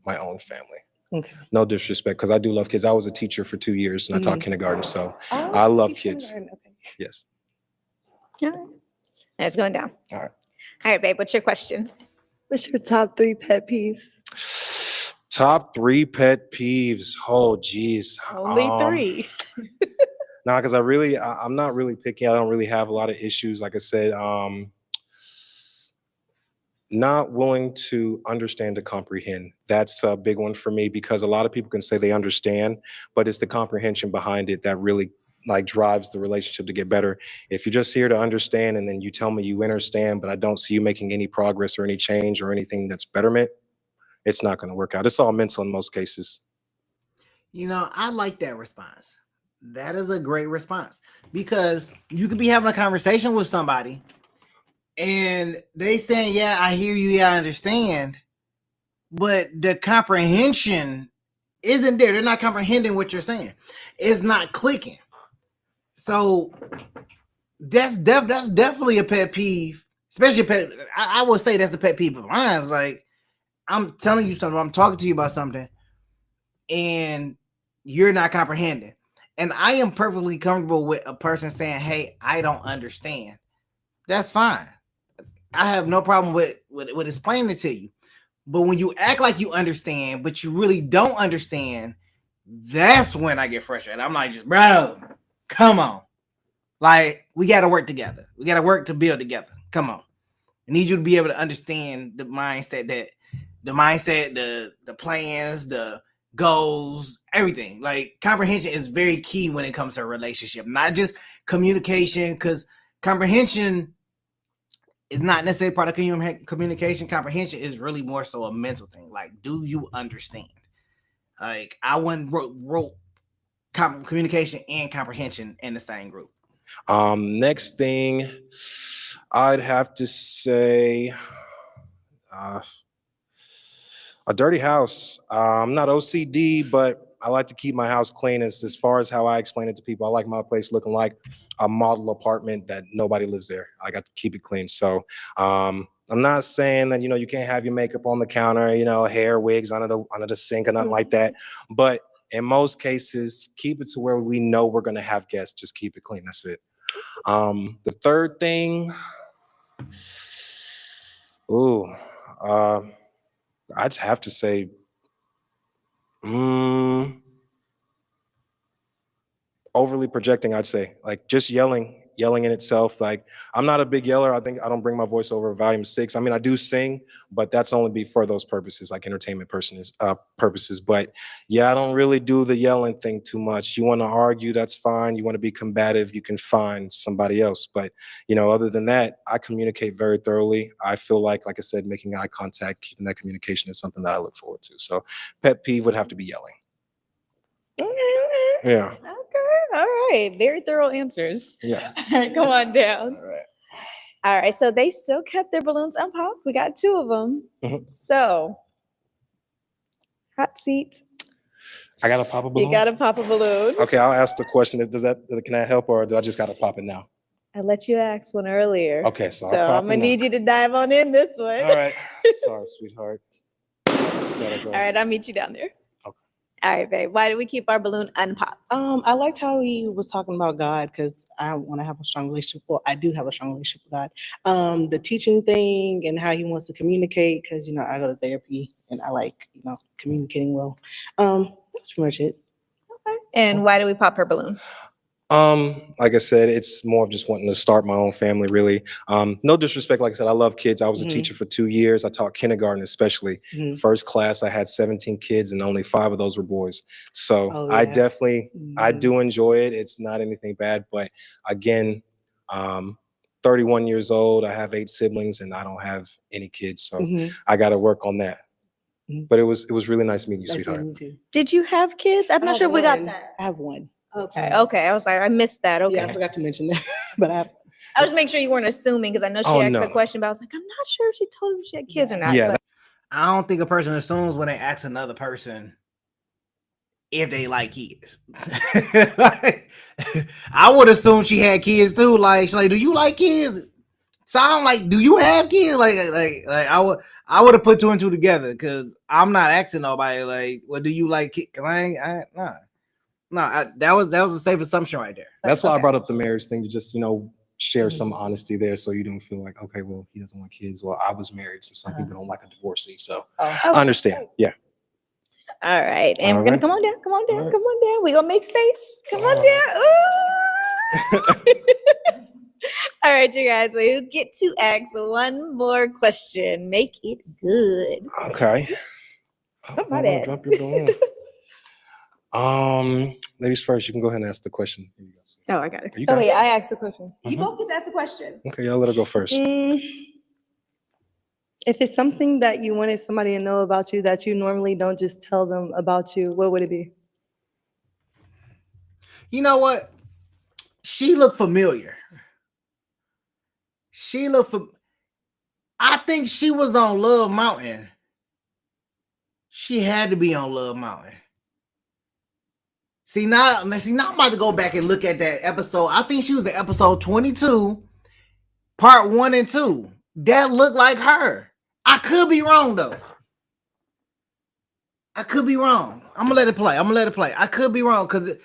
my own family. Okay. No disrespect, because I do love kids. I was a teacher for 2 years, and I taught kindergarten, so I love kids. Okay. Yes. All right. It's going down. All right. All right, babe. What's your question? What's your top 3 pet peeves? Top 3 pet peeves. Oh, geez. Only 3. Nah, because I'm not really picky. I don't really have a lot of issues. Like I said, not willing to understand to comprehend. That's a big one for me, because a lot of people can say they understand, but it's the comprehension behind it that really drives the relationship to get better. If you're just here to understand and then you tell me you understand, but I don't see you making any progress or any change or anything that's betterment, it's not going to work out. It's all mental in most cases. I like that response. That is a great response, because you could be having a conversation with somebody and they saying, yeah, I hear you, yeah, I understand, but the comprehension isn't there. They're not comprehending what you're saying. It's not clicking. So that's definitely a pet peeve, especially I would say that's a pet peeve of mine. It's like, I'm telling you something, I'm talking to you about something, and you're not comprehending. And I am perfectly comfortable with a person saying, hey, I don't understand. That's fine. I have no problem with explaining it to you. But when you act like you understand, but you really don't understand, that's when I get frustrated. I'm like, bro, come on. Like, we got to work together. We got to work to build together. Come on. I need you to be able to understand the mindset, the plans, the goals, everything. Like, comprehension is very key when it comes to a relationship, not just communication, because comprehension is not necessarily part of communication. Comprehension is really more so a mental thing. Like, do you understand? Like, I wouldn't wrote communication and comprehension in the same group. Next thing, I'd have to say a dirty house. I'm not OCD, but I like to keep my house clean. As far as how I explain it to people, I like my place looking like a model apartment that nobody lives there. I got to keep it clean. So I'm not saying that, you can't have your makeup on the counter, hair, wigs under the sink or nothing like that. But in most cases, keep it to where we know we're going to have guests. Just keep it clean. That's it. The third thing, I'd have to say, overly projecting, I'd say. Like just yelling in itself. Like I'm not a big yeller. I think I don't bring my voice over volume 6. I mean, I do sing, but that's only be for those purposes, like entertainment purposes. But yeah, I don't really do the yelling thing too much. You want to argue, that's fine. You want to be combative, you can find somebody else. But other than that, I communicate very thoroughly. I feel like I said, making eye contact, keeping that communication is something that I look forward to. So pet peeve would have to be yelling. Okay. Yeah. Okay. All right. Very thorough answers. Yeah. All right. Come on down. All right. All right. So they still kept their balloons unpopped. We got 2 of them. Mhm. So, hot seat. I gotta pop a balloon. You got to pop a balloon. Okay, I'll ask the question. Can I help, or do I just gotta pop it now? I let you ask one earlier. Okay, so So I'll pop I'm gonna it now. need you to dive on in this one. All right. Sorry, sweetheart. Just gotta go. All right. I'll meet you down there. Okay. All right, babe. Why do we keep our balloon unpopped? I liked how he was talking about God because I want to have a strong relationship. Well, I do have a strong relationship with God. The teaching thing and how he wants to communicate because I go to therapy and I like communicating well. That's pretty much it. Okay. And why do we pop her balloon? Like I said, it's more of just wanting to start my own family, really. No disrespect, like I said, I love kids. I was a teacher for 2 years. I taught kindergarten, especially. First class, I had 17 kids, and only 5 of those were boys. So I definitely, I do enjoy it. It's not anything bad, but again, 31 years old. I have 8 siblings, and I don't have any kids, so I got to work on that. But it was really nice meeting you, sweetheart. Did you have kids? I'm not sure if we got that. I have one. Okay. Okay. I was like, I missed that. Okay. Yeah, I forgot to mention that, but I was making sure you weren't assuming because I know she asked a question, but I was like, I'm not sure if she told us she had kids or not. Yeah. I don't think a person assumes when they ask another person if they like kids. I would assume she had kids too. Like, she's like, do you like kids? Sound like, do you have kids? Like I would have put 2 and 2 together because I'm not asking nobody like, well, do you like kids? That was a safe assumption right there. That's why I brought up the marriage thing to just share some honesty there, so you don't feel like, okay, well, he doesn't want kids. Well, I was married, so some people don't like a divorcee. So I understand. Yeah. All right, and we're gonna come on down. Come on down. Come on down. We gonna make space. Come on down. Ooh. All right, you guys. So you get to ask one more question. Make it good. Okay. My bad. Drop your balloon. Ladies first, you can go ahead and ask the question. Here you go. Oh, I got it. Oh, wait, I asked the question. You both get to ask a question. Okay, y'all let her go first. If it's something that you wanted somebody to know about you that you normally don't just tell them about you, what would it be? You know what? She looked familiar. I think she was on Love Mountain. She had to be on Love Mountain. See, now I'm about to go back and look at that episode. I think she was in episode 22, part 1 and 2. That looked like her. I could be wrong, though. I could be wrong. I'm going to let it play. I could be wrong because it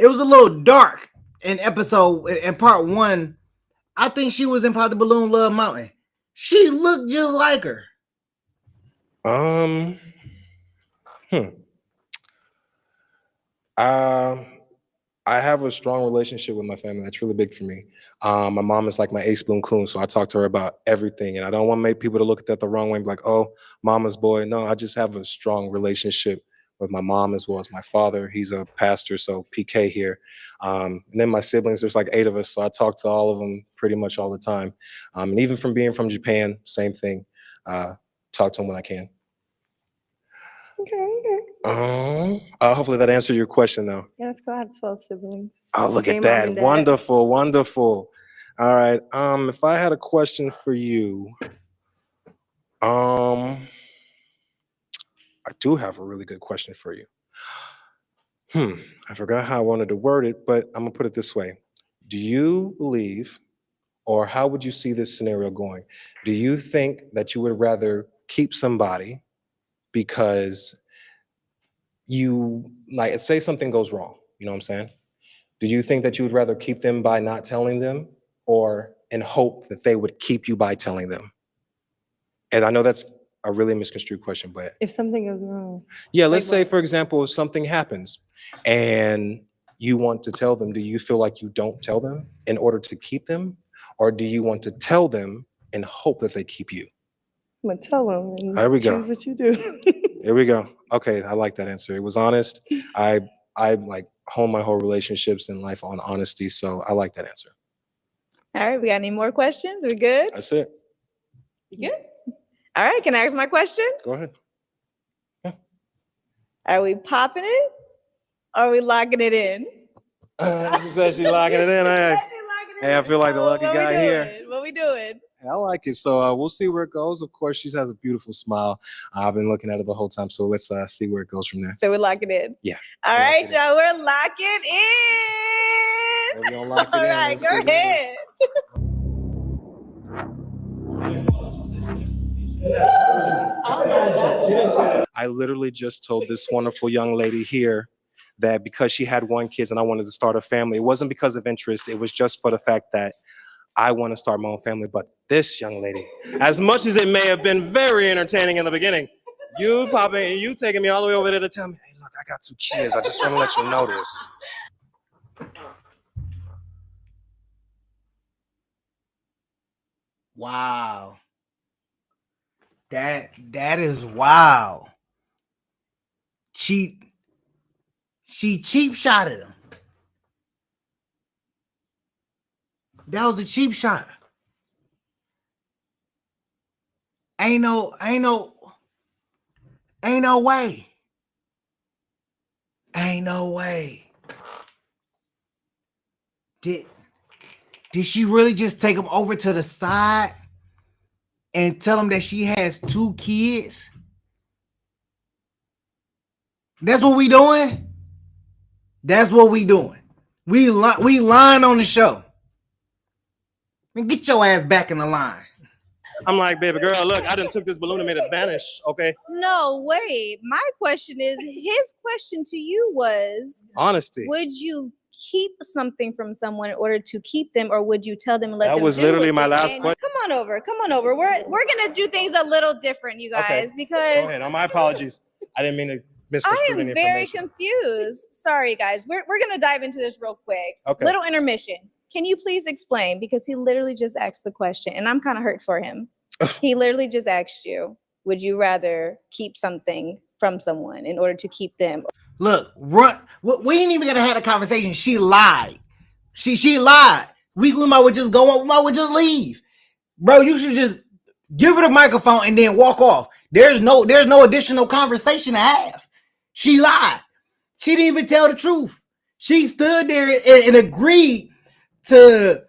was a little dark in part 1. I think she was in Pop the Balloon Love Mountain. She looked just like her. I have a strong relationship with my family. That's really big for me. My mom is like my ace boon coon, so I talk to her about everything. And I don't want to make people to look at that the wrong way and be like, oh, mama's boy. No, I just have a strong relationship with my mom as well as my father. He's a pastor, so PK here. And then my siblings, there's like 8 of us, so I talk to all of them pretty much all the time. And even from being from Japan, same thing. Talk to them when I can. Okay. Hopefully that answered your question, though. Yeah, let's go. I have 12 siblings. Oh, look Same at mom that. and dad. Wonderful, wonderful. All right. If I had a question for you, I do have a really good question for you. I forgot how I wanted to word it, but I'm gonna put it this way. Do you believe, or how would you see this scenario going? Do you think that you would rather keep somebody because you, like, say something goes wrong, you know what I'm saying? Do you think that you would rather keep them by not telling them, or in hope that they would keep you by telling them? And I know that's a really misconstrued question, but If something goes wrong. yeah, let's Like say, what? for example, something happens and you want to tell them? Do you feel like you don't tell them in order to keep them? Or do you want to tell them and hope that they keep you? I'm gonna tell them and There we go. choose what you do. Here we go. Okay, I like that answer. It was honest. I like hone my whole relationships and life on honesty, so I like that answer. All right, we got any more questions? We good? That's it. You good? All right, can I ask my question? Go ahead. Are we popping it? Or are we locking it in? She said she's locking it in. Hey, I feel like the lucky guy here. What we doing? I like it. So we'll see where it goes. Of course, she has a beautiful smile. I've been looking at her the whole time. So let's see where it goes from there. So we're locking in. Yeah. All right, y'all. We're locking in. We're gonna lock it All in. right, go ahead. I literally just told this wonderful young lady here that because she had 1 kid and I wanted to start a family, it wasn't because of interest. It was just for the fact that I want to start my own family. But this young lady, as much as it may have been very entertaining in the beginning, you popping and you taking me all the way over there to tell me, hey, look, I got 2 kids. I just want to let you know this. Wow. That is wow. She cheap shotted him. That was a cheap shot. Ain't no way. Ain't no way. Did she really just take him over to the side and tell him that she has 2 kids? That's what we doing? That's what we doing. We lying on the show. Man, get your ass back in the line. I'm like, baby girl, look, I done took this balloon and made it vanish, okay? No, wait. My question is, his question to you was, honesty. Would you keep something from someone in order to keep them, or would you tell them and let them That was do literally with my it? last And question. Come on over. We're gonna do things a little different, you guys, because Go ahead. My apologies. I didn't mean to misconstrue I any am very information. confused. Sorry, guys. We're gonna dive into this real quick. Okay. Little intermission. Can you please explain? Because he literally just asked the question, and I'm kind of hurt for him. He literally just asked you, would you rather keep something from someone in order to keep them? Look, run. We ain't even gonna have a conversation. She lied. She lied. We might well just go on. We might well just leave, bro. You should just give her the microphone and then walk off. There's no additional conversation to have. She lied. She didn't even tell the truth. She stood there and agreed to.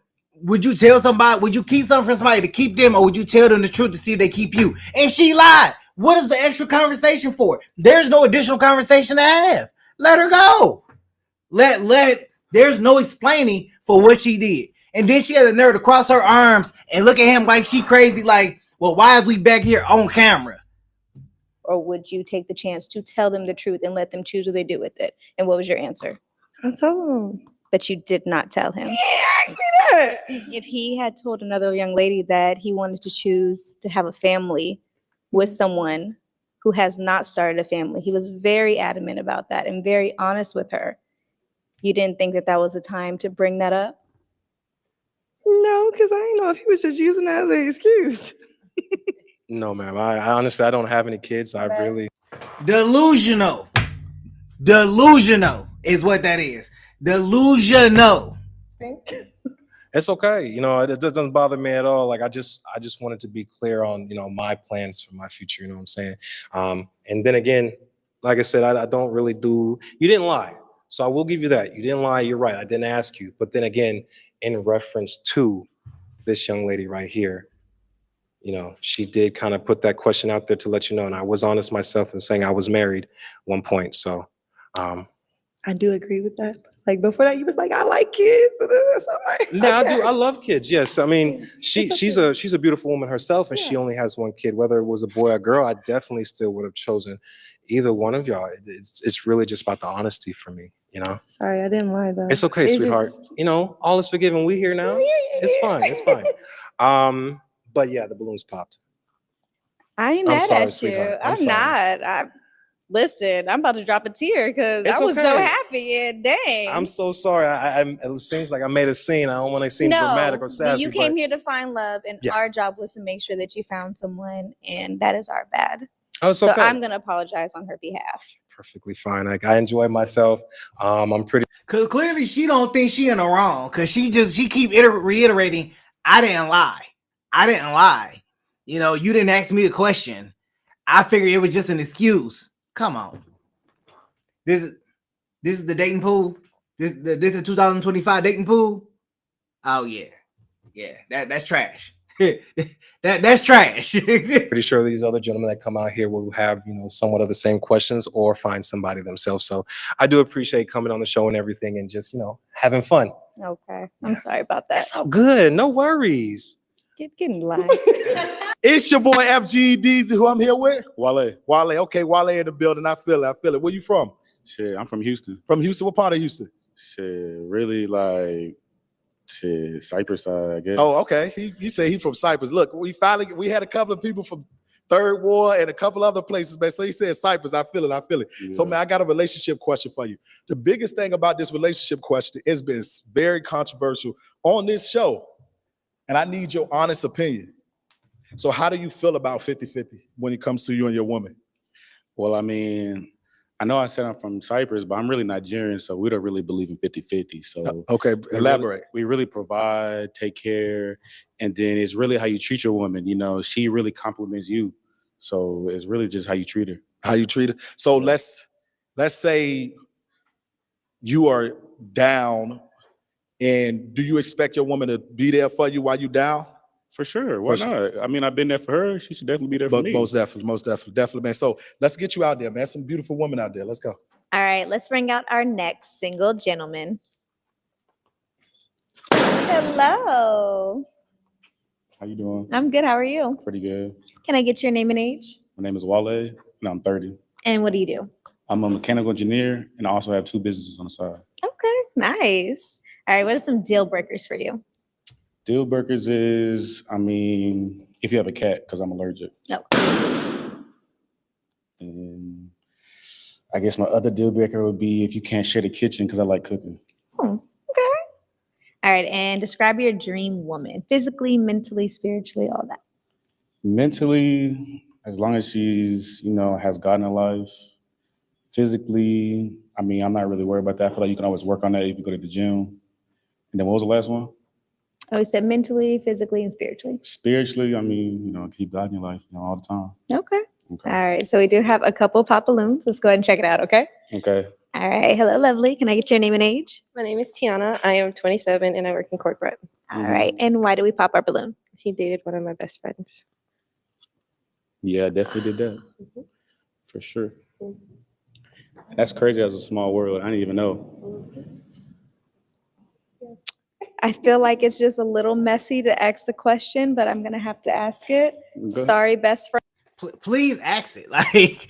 Would you tell somebody? Would you keep something from somebody to keep them, or would you tell them the truth to see if they keep you? And she lied. What is the extra conversation for? There's no additional conversation to have. Let her go. There's no explaining for what she did. And then she had the nerve to cross her arms and look at him like she crazy, like, well, why is we back here on camera? Or would you take the chance to tell them the truth and let them choose what they do with it? And what was your answer? I told him. But you did not tell him. Ask me that. If he had told another young lady that he wanted to choose to have a family with someone who has not started a family, he was very adamant about that and very honest with her. You didn't think that was a time to bring that up? No, because I didn't know if he was just using that as an excuse. No, ma'am. I honestly, I don't have any kids. I really. Delusional is what that is. Delusional. It's okay. You know, it doesn't bother me at all. Like I just wanted to be clear on, my plans for my future. You know what I'm saying? And then again, like I said, I don't really do. You didn't lie, so I will give you that. You didn't lie. You're right. I didn't ask you. But then again, in reference to this young lady right here, she did kind of put that question out there to let you know. And I was honest myself in saying I was married at one point. So. I do agree with that. Like before that, you was like, I like kids. Yeah, I do. I love kids. Yes, I mean, she's a beautiful woman herself, and she only has 1 kid. Whether it was a boy or a girl, I definitely still would have chosen either one of y'all. It's really just about the honesty for me. Sorry, I didn't lie though. It's okay, sweetheart. All is forgiven. We here now. It's fine. It's fine. But yeah, the balloons popped. I ain't I'm mad sorry, at you. sweetheart. I'm sorry. not. Listen, I'm about to drop a tear because It's I was so okay. happy and dang. I'm so sorry. It seems like I made a scene. I don't want to seem dramatic or sassy. You came here to find love, and Yeah. our job was to make sure that you found someone, and that is our bad. Oh, it's So okay. I'm gonna apologize on her behalf. Perfectly fine. Like, I enjoy myself. I'm pretty. Cause clearly she don't think she in the wrong. Cause she keep reiterating, I didn't lie. I didn't lie. You know, you didn't ask me a question. I figured it was just an excuse. Come on. This is the dating pool. This is 2025 dating pool. Oh yeah. That's trash. that's trash. Pretty sure these other gentlemen that come out here will have, somewhat of the same questions or find somebody themselves. So I do appreciate coming on the show and everything and just, having fun. Okay, I'm sorry about that. It's all good. No worries. Get in line. It's your boy FGE Deezy, who I'm here with. Wale. Okay, Wale in the building. I feel it. Where you from? Shit, I'm from Houston. From Houston? What part of Houston? Shit, really Cypress side, I guess. Oh, okay. He said he from Cypress. Look, we had a couple of people from Third Ward and a couple other places, man. So he said Cypress. I feel it. Yeah. So, man, I got a relationship question for you. The biggest thing about this relationship question has been very controversial on this show. And I need your honest opinion. So how do you feel about 50-50 when it comes to you and your woman? Well, I mean, I know I said I'm from Cyprus, but I'm really Nigerian, so we don't really believe in 50-50. So okay, elaborate. We really provide, take care, and then it's really how you treat your woman. She really compliments you. So it's really just how you treat her. How you treat her. So let's say you are down, and do you expect your woman to be there for you while you down? For sure. Why not? I mean, I've been there for her. She should definitely be there for me. Most definitely, man. So let's get you out there, man. Some beautiful women out there. Let's go. All right, let's bring out our next single gentleman. Hello. How you doing? I'm good. How are you? Pretty good. Can I get your name and age? My name is Wale, and I'm 30. And what do you do? I'm a mechanical engineer, and I also have 2 businesses on the side. Okay, nice. All right, what are some deal breakers for you? Deal breakers is, if you have a cat, because I'm allergic. Okay. And I guess my other deal breaker would be if you can't share the kitchen, because I like cooking. Oh, okay. All right, and describe your dream woman, physically, mentally, spiritually, all that. Mentally, as long as she's, has God in her life. Physically, I'm not really worried about that. I feel like you can always work on that if you go to the gym. And then what was the last one? Oh, we said mentally, physically, and spiritually. Spiritually, keep God in your life, all the time. Okay. All right. So we do have a couple pop balloons. Let's go ahead and check it out, okay? Okay. All right. Hello, lovely. Can I get your name and age? My name is Tiana. I am 27 and I work in corporate. All right. And why do we pop our balloon? He dated one of my best friends. Yeah, I definitely did that. For sure. That's crazy as a small world. I didn't even know. I feel like it's just a little messy to ask the question, but I'm going to have to ask it. Okay. Sorry, best friend. Please ask it. Like,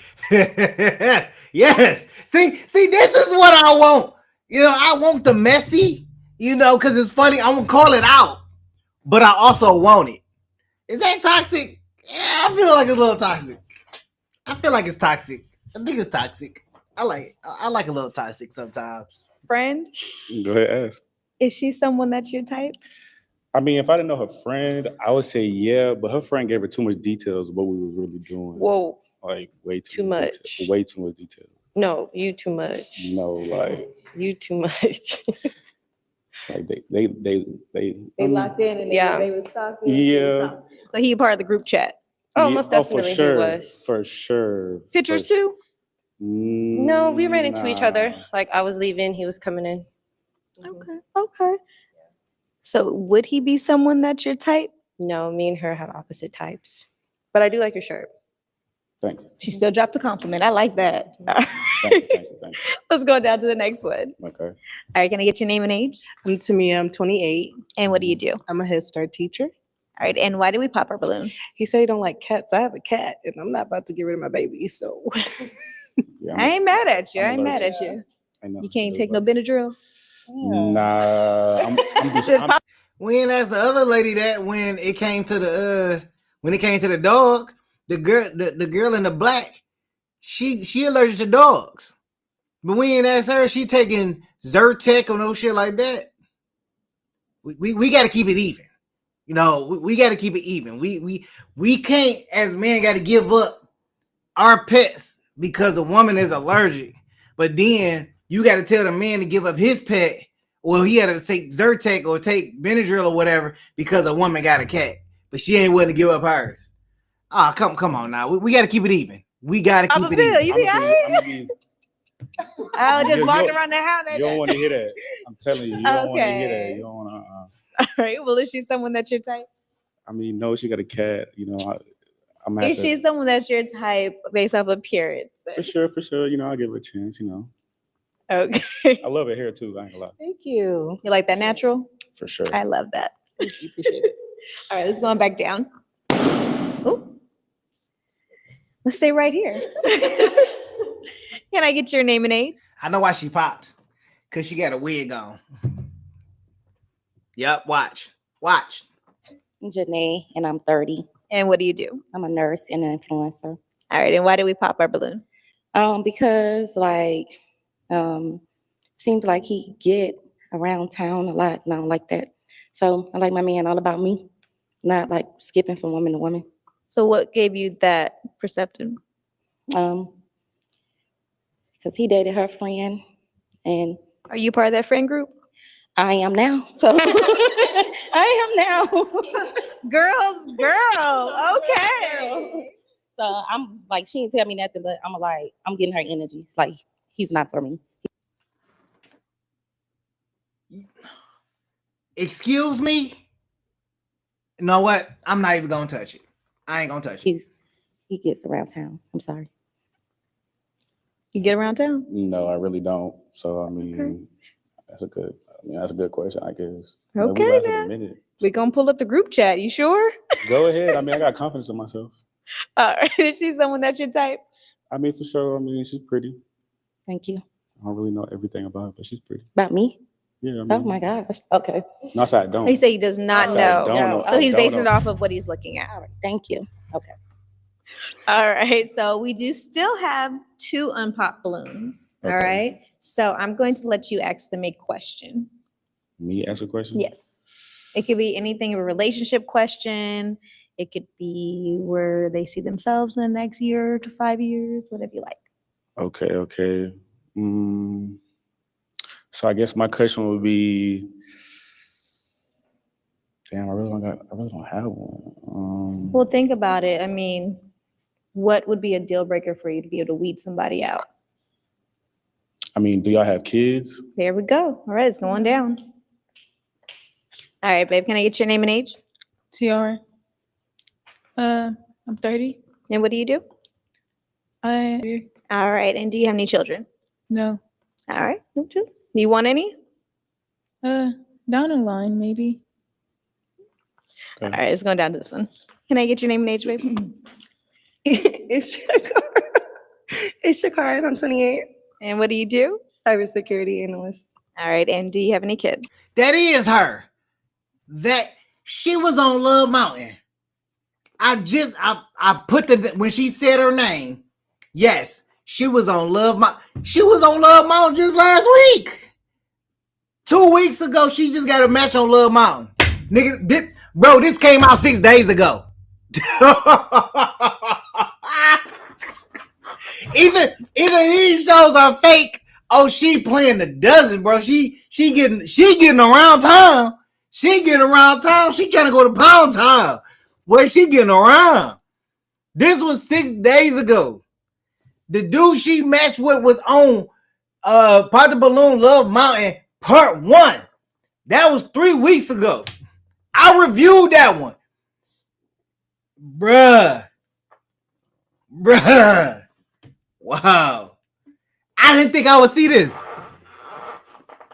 yes. See, this is what I want. I want the messy, because it's funny. I'm going to call it out, but I also want it. Is that toxic? Yeah, I feel like it's a little toxic. I feel like it's toxic. I think it's toxic. I like it. I like a little toxic sometimes. Friend, Go ahead, ask. is she someone that's your type? If I didn't know her friend, I would say yeah, but her friend gave her too much details of what we were really doing. Whoa. Like way Too much. Way too much detail. No, you too much. No, like You too much. like they locked in and they was talking. Yeah. So he part of the group chat. Oh, most definitely for sure, he was. For sure. Pictures too? No, we ran into each other. Nah. Like I was leaving, he was coming in. Okay. So would he be someone that's your type? No, me and her have opposite types. But I do like your shirt. Thanks. She still dropped a compliment. I like that. Thanks. Let's go down to the next one. Okay. All right, can I get your name and age? I'm Tamia. I'm 28. And what do you do? I'm a Head Start teacher. All right, and why do we pop our balloon? He said he don't like cats. I have a cat, and I'm not about to get rid of my baby. So Yeah, I ain't mad at you. I I'm ain't mad allergic. at you. I know. You can't take no Benadryl. Nah, I'm When that's the other lady that when it came to the dog, the girl in the black, she allergic to dogs. But we ain't asked her. She taking Zyrtec or no shit like that. We got to keep it even. You know, we got to keep it even. We can't, as men, got to give up our pets because a woman is allergic. But then you got to tell the man to give up his pet. Well, he had to take Zyrtec or take Benadryl or whatever because a woman got a cat, but she ain't willing to give up hers. Ah, come on now. We got to keep it even. We got to keep it Bill, even. you be all right? Oh, just walking around the house. You don't want to hear that. I'm telling you, you don't want to hear that. You don't want to. All right. Well, is she someone that's your type? I mean, no, she got a cat. You know, I'm. Is she someone that's your type based off appearance? For sure. You know, I'll give her a chance. You know. Okay. I love her hair too. I ain't gonna lie. Thank you. You like that natural? For sure. I love that. Thank you. Appreciate it. All right, let's go on back down. Ooh. Let's stay right here. Can I get your name and age? I know why she popped. Because she got a wig on. Yep, watch. I'm Janae, and I'm 30. And what do you do? I'm a nurse and an influencer. All right, and why did we pop our balloon? Because seems like he get around town a lot, and I don't like that. So I like my man all about me, not like skipping from woman to woman. So what gave you that perception? Because he dated her friend, and are you part of that friend group? I am now. So I am now. Girl. Okay. So I'm like, she didn't tell me nothing, but I'm getting her energy. It's like, he's not for me. Excuse me? You know what? I'm not even gonna touch it. I ain't gonna touch it. He gets around town. I'm sorry. You get around town? No, I really don't. So I mean, that's a good question, I guess. Okay, man. We're gonna pull up the group chat. You sure? Go ahead. I mean, I got confidence in myself. All right. Is she someone that's your type? I mean, for sure. I mean, she's pretty. Thank you. I don't really know everything about her, but she's pretty. About me? Yeah. I mean, oh my gosh. Okay. No, I don't. He said he does not know. So he's basing it off of what he's looking at. All right. Thank you. Okay. All right. So we do still have 2 unpopped balloons. Okay. All right. So I'm going to let you ask them a question. Me ask a question? Yes. It could be anything, a relationship question. It could be where they see themselves in the next year to 5 years, whatever you like. Okay. So I guess my question would be, damn, I really don't have one. Well, think about it. I mean, what would be a deal breaker for you to be able to weed somebody out? I mean, do y'all have kids? There we go. All right, it's going down. All right, babe, can I get your name and age? Tiara. I'm 30. And what do you do? All right, and do you have any children? No. All right, no children. Do you want any? Down the line, maybe. Okay. All right, it's going down to this one. Can I get your name and age, babe? It's Shakar, and I'm 28. And what do you do? Cybersecurity analyst. All right, and do you have any kids? That is her. That she was on Love Mountain. I put when she said her name. Yes, she was on Love Mountain. She was on Love Mountain just last week. 2 weeks ago, she just got a match on Love Mountain. Nigga, this came out 6 days ago. Either these shows are fake. Oh, she playing the dozen, bro. She getting around town. She getting around town. She trying to go to Pound Town. Where she getting around? This was 6 days ago. The dude she matched with was on Pop the Balloon Love Mountain Part 1. That was 3 weeks ago. I reviewed that one. Bruh. Wow. I didn't think I would see this.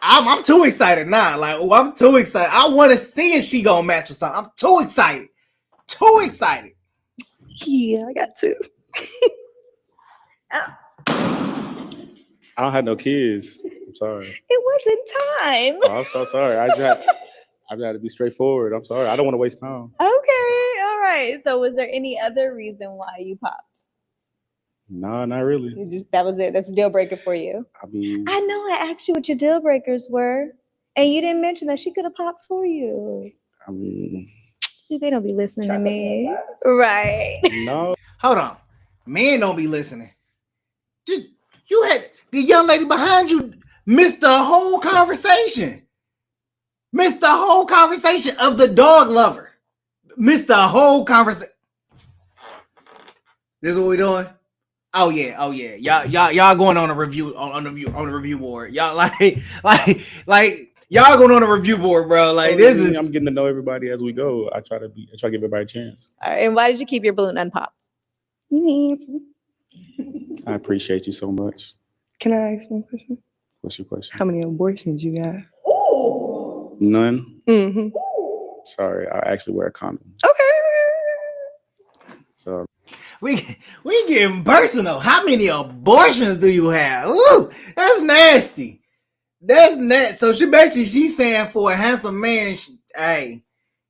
I'm too excited now. Like, oh, I'm too excited. I want to see if she gonna match with something. I'm too excited. Too excited. Yeah, I got 2. I don't have no kids. I'm sorry. It wasn't time. Oh, I'm so sorry. I've got to be straightforward. I'm sorry. I don't want to waste time. Okay. All right. So was there any other reason why you popped? No, not really. That was it. That's a deal breaker for you. I mean, I know I asked you what your deal breakers were, and you didn't mention that she could have popped for you. I mean, See, they don't be listening to me. Right. no. Hold on. Men don't be listening. You had the young lady behind you missed the whole conversation. Missed the whole conversation of the dog lover. Missed the whole conversation. This is what we doing? Oh yeah. Y'all going on a review on the review board. Y'all like y'all going on a review board, bro. Like this is. I'm getting to know everybody as we go. I try to give everybody a chance. All right. And why did you keep your balloon unpopped? I appreciate you so much. Can I ask one question? What's your question? How many abortions you got? Ooh. None. Mm-hmm. Sorry, I actually wear a condom. Okay. So We getting personal. How many abortions do you have? Ooh, that's nasty. That's nasty. So she's saying for a handsome man,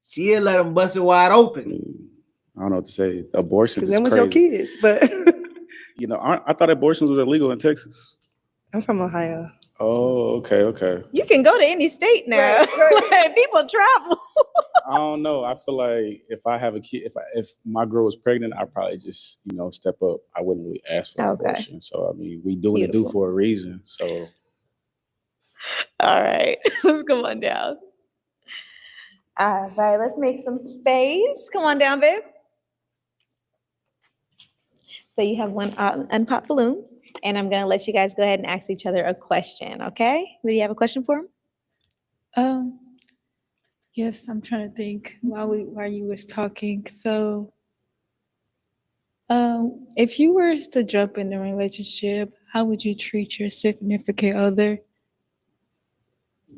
she'll let him bust it wide open. I don't know what to say. Abortions is Because crazy. them was your kids, but You know, I thought abortions was illegal in Texas. I'm from Ohio. Oh, okay. You can go to any state now. Like, people travel. I don't know. I feel like if I have a kid, if my girl was pregnant, I'd probably just, step up. I wouldn't really ask for abortion. So I mean, we doing Beautiful. it for a reason. So All right. Let's come on down. All right. Let's make some space. Come on down, babe. So you have one unpopped balloon, and I'm going to let you guys go ahead and ask each other a question, okay? Do you have a question for him? Yes, I'm trying to think while you was talking. So, if you were to jump in a relationship, how would you treat your significant other?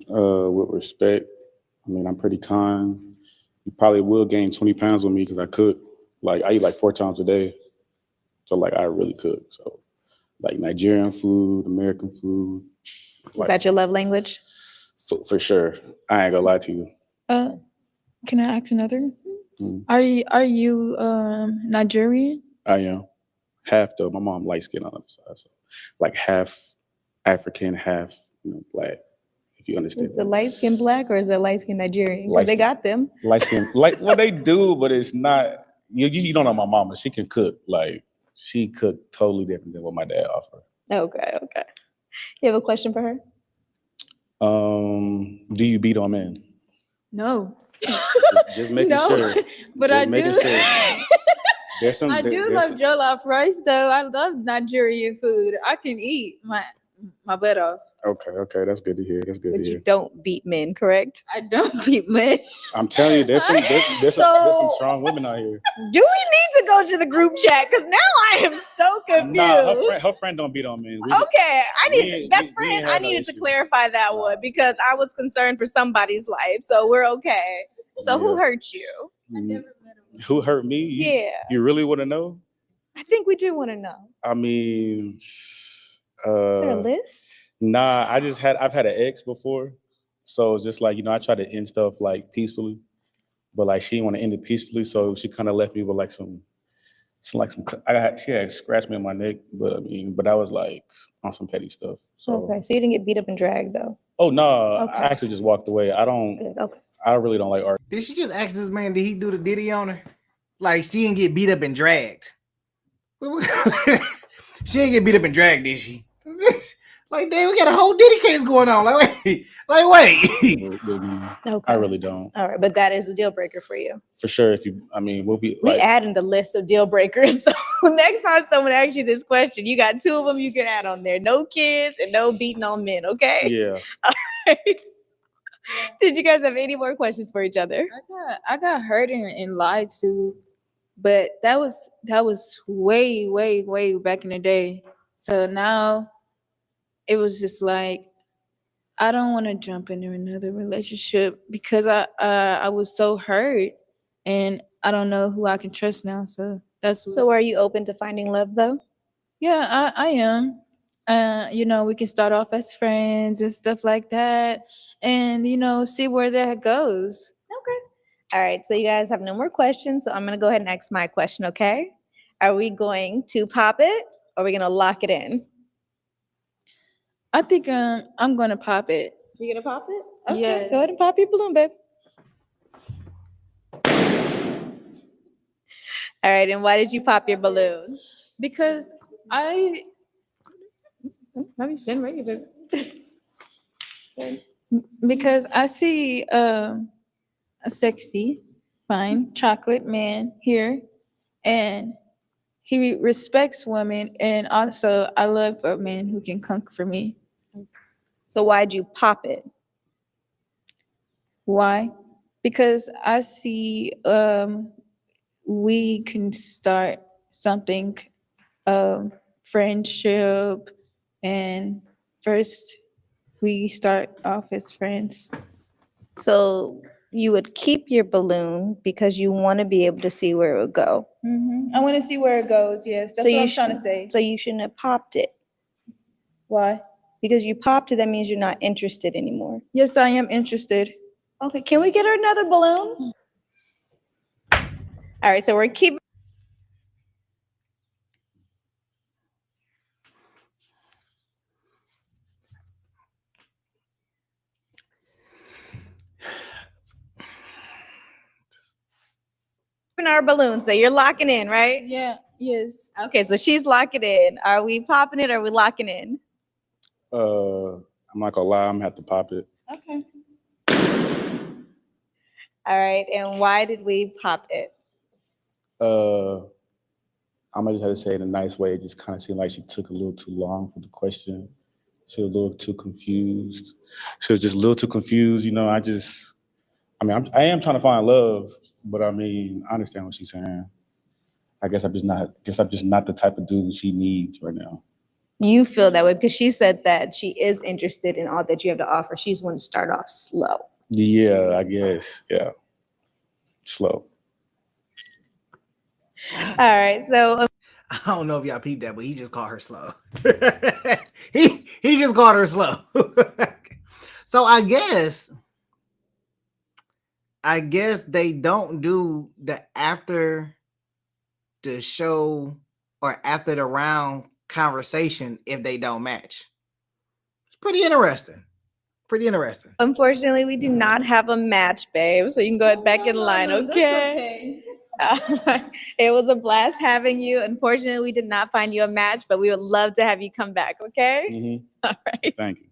with respect, I mean, I'm pretty kind. You probably will gain 20 pounds with me because I cook. Like I eat like 4 times a day. So like I really cook. So like Nigerian food, American food. Is that your love language? For sure. I ain't gonna lie to you. Can I ask another? Mm. Are you Nigerian? I am. Half though. My mom light skin on the other side. So like half African, half black. If you understand. Is the light skin black or is it light skin Nigerian? Light Because they skin. got them. Light skin. Like well they do, but it's not you don't know my mama. She can cook. Like she cooked totally different than what my dad offered. Okay. You have a question for her? Do you beat on men? No. Just making No, sure. but Just I making do. sure. There's some. I do love jollof rice though. I love Nigerian food. I can eat my butt off. Okay, that's good to hear. That's good But to hear. you don't beat men, correct? I don't beat men. I'm telling you, there's some strong women out here. Do we need to go to the group chat? Because now I am so confused. Nah, her friend don't beat on men. Okay, best we friend. ain't I had no needed to issue. clarify that one because I was concerned for somebody's life. So we're okay. So who Yeah. hurt you? Who hurt me? Yeah. You really want to know? I think we do want to know. I mean, Is there a list? Nah, I've had an ex before, so it's just like I try to end stuff like peacefully, but like she didn't want to end it peacefully, so she kind of left me with like some. She had scratched me on my neck, but I was like on some petty stuff. So Okay, so you didn't get beat up and dragged though. oh no, Okay. I actually just walked away. I don't. Good. Okay. I really don't like art. Did she just ask this man, did he do the Diddy on her? Like she didn't get beat up and dragged. She didn't get beat up and dragged, did she? Like, damn, we got a whole Diddy case going on. Like, wait. Okay. I really don't. All right, but that is a deal breaker for you. For sure, we'll be. We add in the list of deal breakers. So next time someone asks you this question, you got 2 of them you can add on there. No kids and no beating on men, okay? Yeah. All right. Did you guys have any more questions for each other? I got hurt and lied to, but that was way back in the day. So now it was just like I don't want to jump into another relationship because I was so hurt and I don't know who I can trust now. So that's So are you open to finding love though? Yeah, I am. We can start off as friends and stuff like that, and see where that goes. Okay. All right. So you guys have no more questions. So I'm gonna go ahead and ask my question. Okay. Are we going to pop it Or are we gonna lock it in? I think I'm gonna pop it. You gonna pop it? Okay, Yes. go ahead and pop your balloon, babe. All right, and why did you pop your balloon? Because I see a sexy, fine chocolate man here, and he respects women, and also I love a man who can cook for me. So why'd you pop it? Why? Because I see we can start something, friendship, and first we start off as friends. So you would keep your balloon because you want to be able to see where it would go. I want to see where it goes. Yes, that's what I'm trying to say. So you shouldn't have popped it. Why? Because you popped it, that means you're not interested anymore. Yes, I am interested. Okay, can we get her another balloon? All right, so we're keeping. Our balloon, so you're locking in, right? Yeah, yes. Okay, so she's locking in. Are we popping it or are we locking in? I'm not gonna lie, I'm gonna have to pop it. Okay. All right, and why did we pop it? I'm gonna just have to say it in a nice way. It just kind of seemed like she took a little too long for the question. She was a little too confused. She was just a little too confused. You know, I am trying to find love, but I mean, I understand what she's saying. I guess I'm just not the type of dude she needs right now. You feel that way because she said that she is interested in all that you have to offer. She's want to start off slow. Yeah, I guess. Yeah. Slow. All right, so I don't know if y'all peeped that, but he just called her slow. he just called her slow. So I guess they don't do the after the show or after the round conversation if they don't match. It's pretty interesting. Pretty interesting. unfortunately, we do not have a match, babe. So you can go ahead back in line, okay? It was a blast having you. Unfortunately, we did not find you a match, but we would love to have you come back, okay? Mm-hmm. All right. Thank you.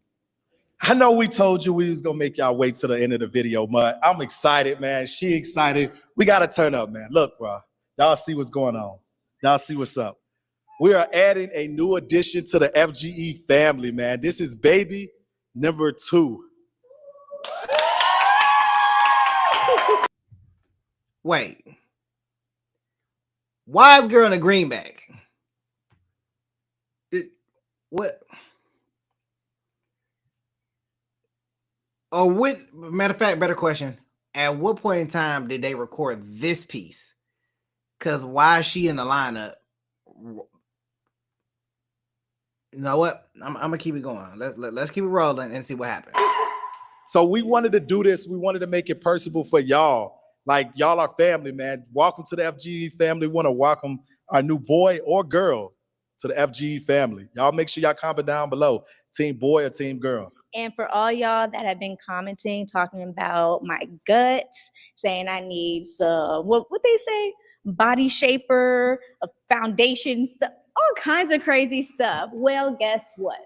I know we told you we was gonna make y'all wait till the end of the video, but I'm excited, man. She excited. We gotta turn up, man. Look, bro. Y'all see what's going on. Y'all see what's up. We are adding a new addition to the FGE family, man. This is baby number 2. Wait. Wise girl in a greenback. What? Or what? Matter of fact, better question. At what point in time did they record this piece? Because why is she in the lineup? You know what? I'm gonna keep it going. Let's keep it rolling and see what happens. So we wanted to do this. We wanted to make it personable for y'all. Like, y'all are family, man. Welcome to the FGE family. We want to welcome our new boy or girl to the FGE family. Y'all make sure y'all comment down below. Team boy or team girl. And for all y'all that have been commenting, talking about my guts, saying I need some, what they say? Body shaper, a foundation stuff, all kinds of crazy stuff. Well, guess what?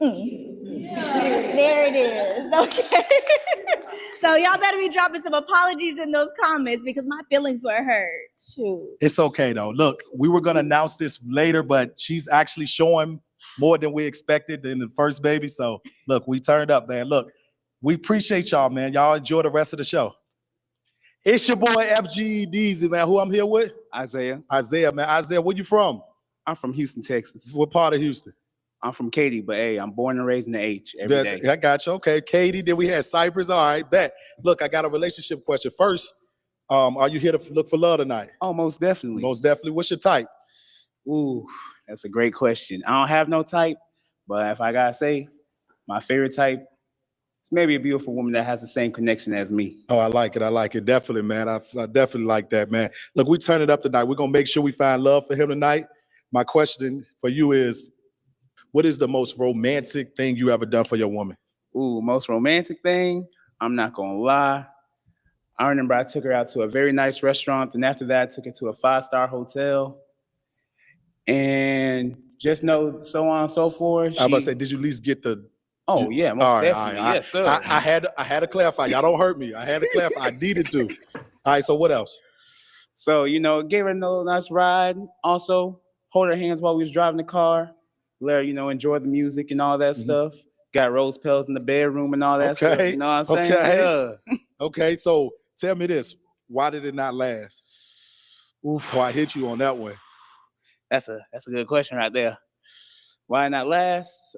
There it is. Okay. So y'all better be dropping some apologies in those comments because my feelings were hurt. Shoot. It's okay, though. Look, we were going to announce this later, but she's actually showing more than we expected in the first baby. So, look, we turned up, man. Look, we appreciate y'all, man. Y'all enjoy the rest of the show. It's your boy, FGE Deezy, man. Who I'm here with? Isaiah. Isaiah, man. Isaiah, where you from? I'm from Houston, Texas. What part of Houston? I'm from Katy, but hey, I'm born and raised in the H every day. I got you. Okay, Katy. Then we had Cypress. All right, bet. Look, I got a relationship question. First, are you here to look for love tonight? Oh, most definitely. Most definitely. What's your type? Ooh, that's a great question. I don't have no type, but if I gotta say, my favorite type is maybe a beautiful woman that has the same connection as me. Oh, I like it. I like it. Definitely, man. I definitely like that, man. Look, we turn it up tonight. We're gonna make sure we find love for him tonight. My question for you is, what is the most romantic thing you ever done for your woman? Ooh, most romantic thing? I'm not gonna lie. I remember I took her out to a very nice restaurant, and after that, I took her to a 5-star hotel. And just know so on and so forth. I was about to say, did you at least get the? Oh yeah, most definitely. Yes, sir. I had to clarify. Y'all don't hurt me. I had to clarify. I needed to. All right. So what else? So gave her a nice ride. Also, hold her hands while we was driving the car. Let her, enjoy the music and all that stuff. Got rose petals in the bedroom and all that stuff. You know what I'm saying? Okay. Yeah. Okay. So tell me this: why did it not last? Oof. Oh, I hit you on that one. That's a good question right there. Why not last?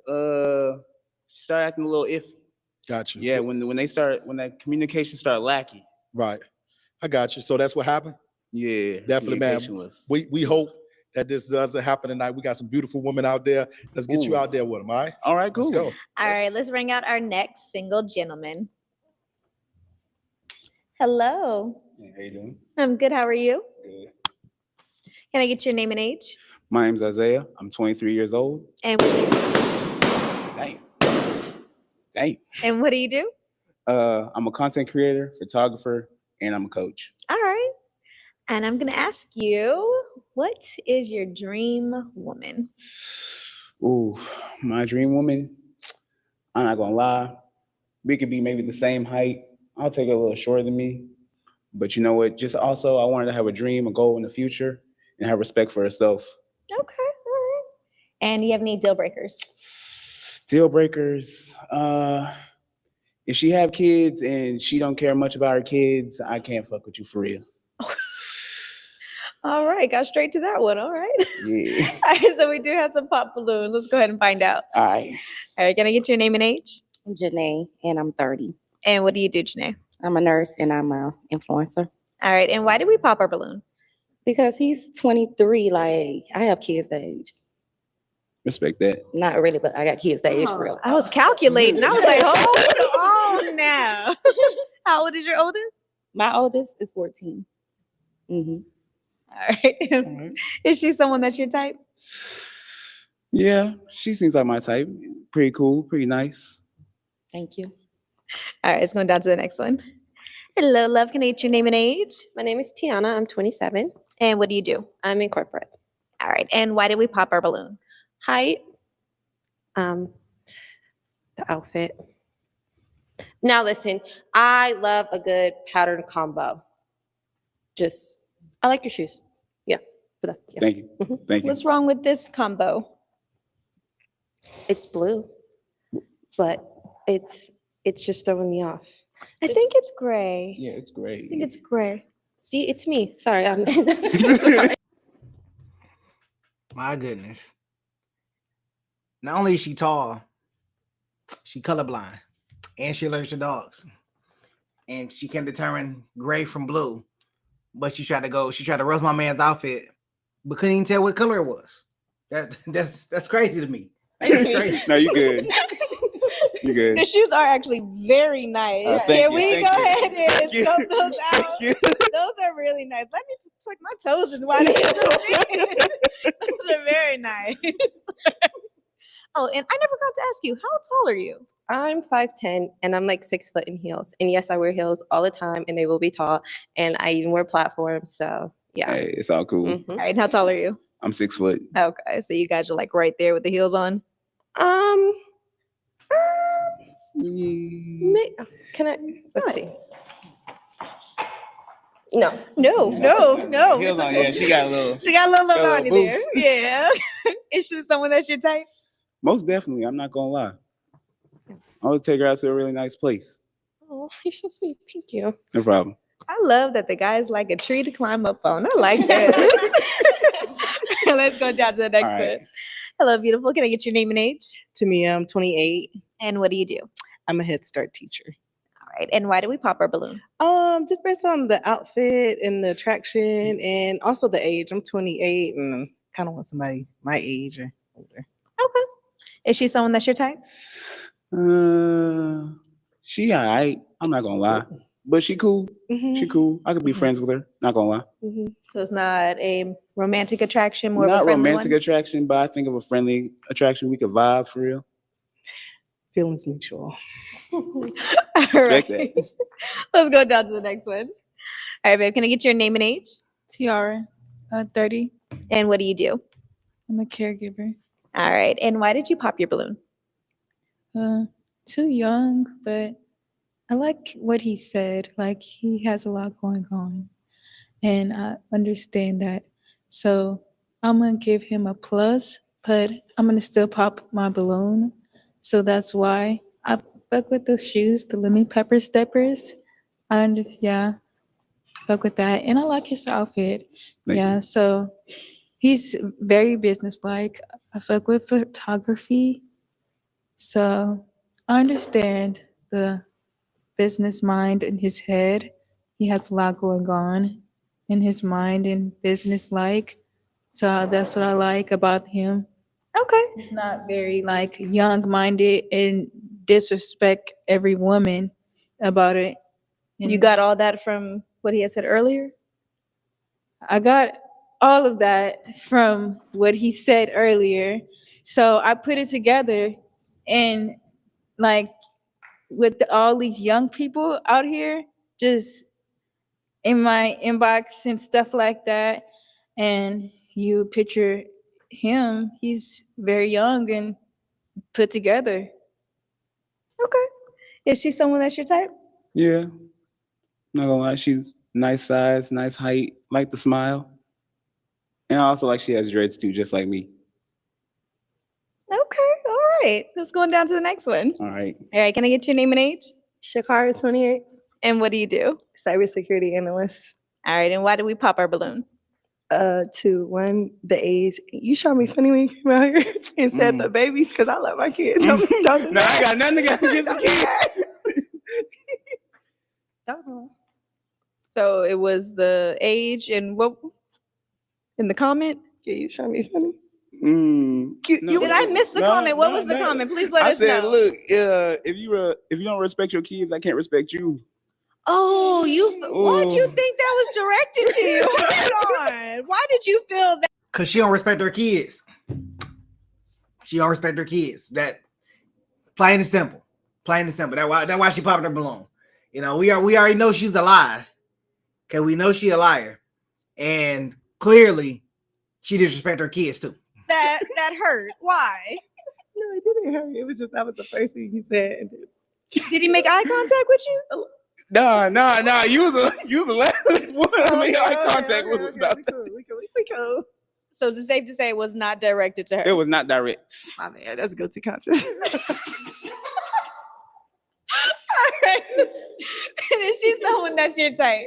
Start acting a little iffy. Got you. Yeah, when that communication started lacking. Right. I got you. So that's what happened? Yeah. Definitely, man. We hope that this doesn't happen tonight. We got some beautiful women out there. Let's get you out there with them, all right? All right, cool. Let's go. All right, let's bring out our next single gentleman. Hello. Hey, how you doing? I'm good. How are you? Good. Can I get your name and age? My name's Isaiah. I'm 23 years old. And Dang. And what do you do? I'm a content creator, photographer, and I'm a coach. All right. And I'm going to ask you, what is your dream woman? Ooh, my dream woman, I'm not going to lie. We could be maybe the same height. I'll take her a little shorter than me. But you know what? Just also, I wanted to have a dream, a goal in the future, and have respect for herself. Okay. All right. And do you have any deal breakers? Deal breakers. If she have kids and she don't care much about her kids, I can't fuck with you for real. All right, got straight to that one. All right. Yeah. All right, so we do have some pop balloons. Let's go ahead and find out. All right. All right, can I get your name and age? I'm Janae, and I'm 30. And what do you do, Janae? I'm a nurse, and I'm an influencer. All right, and why did we pop our balloon? Because he's 23, like, I have kids that age. Respect that. Not really, but I got kids that age for real. I was calculating. I was like, hold on now. How old is your oldest? My oldest is 14. Mm-hmm. All right. Is she someone that's your type? Yeah, she seems like my type. Pretty cool, pretty nice. Thank you. All right, it's going down to the next one. Hello, love. Can I get your name and age? My name is Tiana. I'm 27. And what do you do? I'm in corporate. All right. And why did we pop our balloon? Height. The outfit. Now listen, I love a good pattern combo. I like your shoes. Yeah. Yeah. Thank you. Thank you. What's wrong with this combo? It's blue, but it's just throwing me off. I think it's gray. Yeah, it's great. I think it's gray. See, it's me. Sorry. My goodness. Not only is she tall, she colorblind, and she allergic to dogs, and she can determine gray from blue. But she tried to roast my man's outfit, but couldn't even tell what color it was. That's crazy to me. That's crazy. No, you good. You good. The shoes are actually very nice. Can we go ahead and scope those out? Those are really nice. Let me tuck my toes in while they're Those are very nice. Oh, and I never got to ask you, how tall are you? I'm 5'10", and I'm like 6 foot in heels. And yes, I wear heels all the time, and they will be tall. And I even wear platforms. So yeah. Hey, it's all cool. Mm-hmm. All right, and how tall are you? I'm 6 foot. Okay, so you guys are like right there with the heels on. Can I? Let's see. No. Heels on, yeah, she got a little look on you there. boost. Yeah. Is she someone that's your type? Most definitely. I'm not gonna lie. I would take her out to a really nice place. Oh, you're so sweet. Thank you. No problem. I love that the guy's like a tree to climb up on. I like that. Let's go down to the next one. Hello, beautiful. Can I get your name and age? Tamia, I'm 28. And what do you do? I'm a Head Start teacher. All right. And why do we pop our balloon? Just based on the outfit and the attraction and also the age. I'm 28 and kind of want somebody my age or older. Okay. Is she someone that's your type? She all right. I'm not gonna lie. but she cool. Mhm. She cool. I could be friends with her. Not gonna lie. Mhm. So it's not a romantic attraction, more of Not a friendly romantic one. attraction, but I think of a friendly attraction. We could vibe for real. Feelings mutual. All Respect right. that. Let's go down to the next one. All right, babe. Can I get your name and age? Tiara, 30. And what do you do? I'm a caregiver. All right. And why did you pop your balloon? Too young, but I like what he said. Like, he has a lot going on, and I understand that. So I'm gonna give him a plus, but I'm gonna still pop my balloon. So that's why I fuck with the shoes, the lemon pepper steppers. Yeah, fuck with that, and I like his outfit. Thank Yeah, so he's very businesslike. I fuck with photography, so I understand the business mind in his head. He has a lot going on in his mind and business like. So that's what I like about him. Okay. He's not very like young minded and disrespect every woman about it. You got all that from what he had said earlier? I got all of that from what he said earlier. So I put it together, and like with all these young people out here just in my inbox and stuff like that, and you picture him, he's very young and put together. Okay. Is she someone that's your type? Yeah. Not gonna lie, she's nice size, nice height, like the smile. And I also like she has dreads too, just like me. Okay. All right. Let's go on down to the next one. All right. All right. Can I get your name and age? Shakara, 28, And what do you do? cybersecurity analyst. All right. And why did we pop our balloon? To one, the age. You shot me funny when you came out here and said the babies because I love my kids. Don't do No, I that. got nothing against the kids. That was all. So it was the age and what in the comment? Yeah, you shot me funny. Did I miss the comment? What was the comment? Please let I us said, know. look, if you don't respect your kids, I can't respect you. Oh, why'd you Ooh. think that was directed to you? Hold on. Why did you feel that? Cause she don't respect her kids. She don't respect her kids. That plain and simple. Plain and simple. That's why she popped her balloon. You know, we already know she's a liar. Okay, we know she a liar. And clearly she disrespect her kids too. That hurt. Why? No, it didn't hurt. It was just that was the first thing he said. Did he make eye contact with you? Nah. You the last one I made eye contact with. We cool. So is it safe to say it was not directed to her? It was not direct. My man, that's guilty conscience. All right. And is she someone that's your type?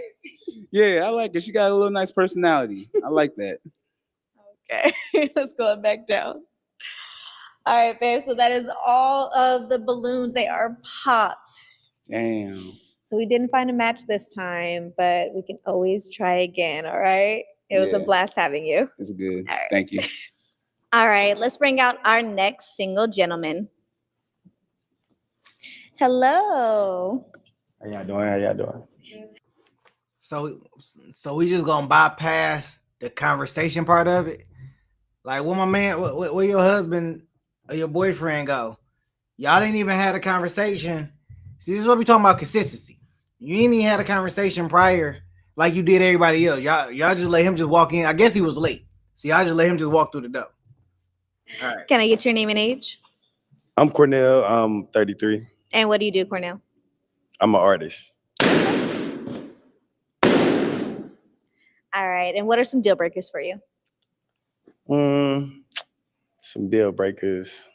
Yeah, I like it. She got a little nice personality. I like that. Okay. Let's go back down. All right, babe. So that is all of the balloons. They are popped. Damn. So we didn't find a match this time, but we can always try again. All right. It was a Yeah. blast having you. It's good. All right. Thank you. All right. Let's bring out our next single gentleman. Hello. How y'all doing? So we just gonna bypass the conversation part of it. Like, where my man, where your husband or your boyfriend go? Y'all didn't even have a conversation. See, this is what we talking about, consistency. You ain't even had a conversation prior like you did everybody else. Y'all just let him just walk in. I guess he was late. So y'all just let him just walk through the door. All right. Can I get your name and age? I'm Cornell. I'm 33. And what do you do, Cornell? I'm an artist. All right. And what are some deal breakers for you? Some deal breakers.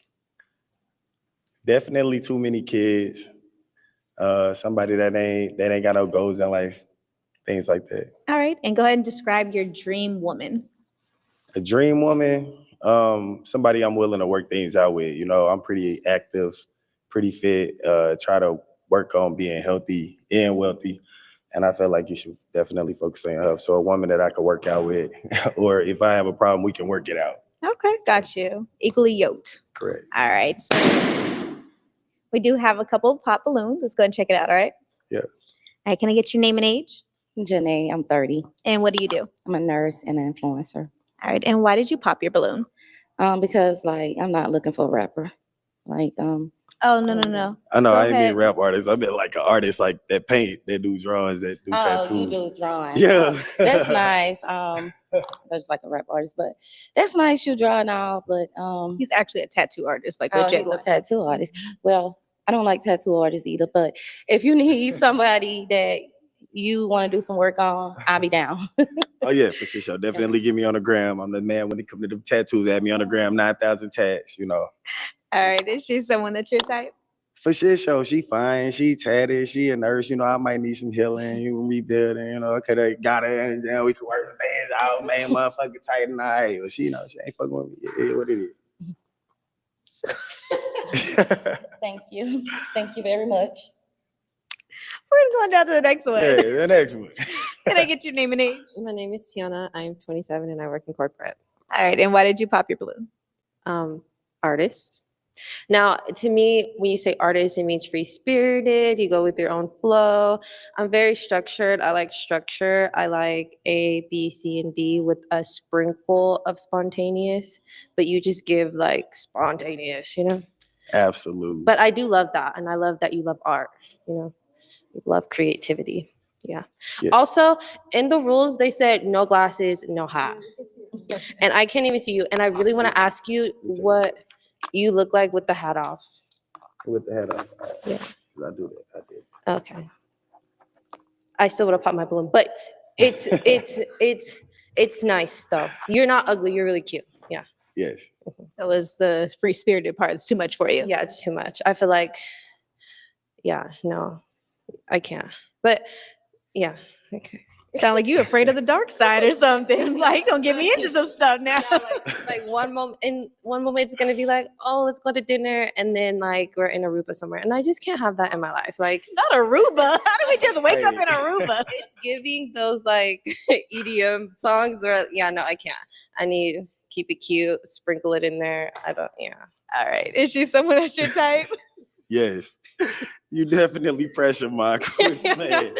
Definitely too many kids. Somebody that ain't got no goals in life. Things like that. All right. And go ahead and describe your dream woman. A dream woman, somebody I'm willing to work things out with. You know, I'm pretty active, pretty fit, try to work on being healthy and wealthy. And I feel like you should definitely focus on your health. So a woman that I could work out with, or if I have a problem, we can work it out. Okay. Got you. Equally yoked. Correct. All right. So we do have a couple of pop balloons. Let's go ahead and check it out. All right. Yeah. All right, can I get your name and age? Janae, I'm 30. And what do you do? I'm a nurse and an influencer. All right, and why did you pop your balloon? Because like I'm not looking for a rapper. Like Oh, no. I know Go I ain't ahead. mean rap artist. I meant like an artist like that paint, that do drawings, that do tattoos. Oh, you do drawings. Yeah. Oh, that's nice. That's like a rap artist, but that's nice you drawing all. But He's actually a tattoo artist, like he's legit. a tattoo artist. Well, I don't like tattoo artists either. But if you need somebody that you want to do some work on, I'll be down. Oh yeah, for sure. Definitely get me on the gram. I'm the man when it comes to the tattoos. Add me on the gram, 9,000 tats, you know. All right, is she someone that's your type? For sure, she fine, she tatted, she a nurse, you know, I might need some healing, you rebuilding, you know, okay, they got her and then we can work the bands out, man, motherfucker tight and I, well, she, you know, she ain't fucking with me, yeah, what it is. Thank you. Thank you very much. We're going down to the next one. Yeah, the next one. Can I get your name and age? My name is Tiana. I'm 27 and I work in corporate. All right, and why did you pop your balloon? Artist. Now, to me, when you say artist, it means free-spirited. You go with your own flow. I'm very structured. I like structure. I like A, B, C, and D with a sprinkle of spontaneous, but you just give like spontaneous, you know? Absolutely. But I do love that. And I love that you love art, you know? You love creativity. Yeah. Yes. Also, in the rules, they said no glasses, no hat. And I can't even see you. And I really want to ask you what you look like with the hat off. With the head up. Yeah. I do that, I did. Okay. I still would have popped my balloon, but it's nice though. You're not ugly. You're really cute. Yeah. Yes. So is the free spirited part is too much for you? Yeah, it's too much. I feel like, yeah, no, I can't. But yeah, okay. Sound like you afraid of the dark side or something. Like, don't get me into some stuff now. Like one moment it's gonna be like, oh, let's go to dinner, and then like we're in Aruba somewhere, and I just can't have that in my life. Like, not Aruba. How do we just wake up in Aruba? It's giving those like EDM songs, or yeah, no, I can't. I need keep it cute, sprinkle it in there. I don't. Yeah. All right. Is she someone that's your type? Yes. You definitely pressure my queen, man.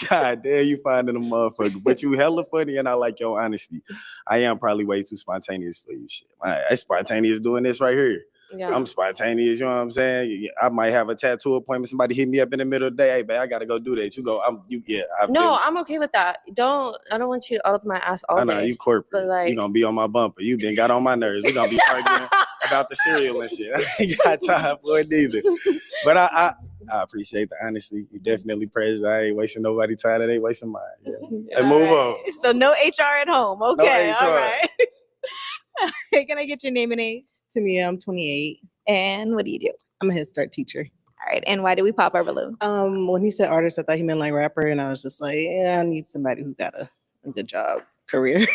God damn, you finding a motherfucker. But you hella funny and I like your honesty. I am probably way too spontaneous for you. Shit. I spontaneous doing this right here. Yeah. I'm spontaneous, you know what I'm saying? I might have a tattoo appointment. Somebody hit me up in the middle of the day. Hey, babe, I gotta go do that. You go, I'm okay with that. I don't want you all up my ass all I know day. you corporate. But like, you gonna be on my bumper. You been got on my nerves. We gonna be arguing about the cereal and shit. I ain't got time for it neither. But I appreciate the honesty. You definitely pressure. I ain't wasting nobody's time. It ain't wasting mine. Yeah. And move on. So no HR at home. Okay. No All HR. right. Can I get your name and age? Tamia, I'm 28. And what do you do? I'm a Head Start teacher. All right. And why did we pop our balloon? When he said artist, I thought he meant like rapper, and I was just like, yeah, I need somebody who got a good job, career.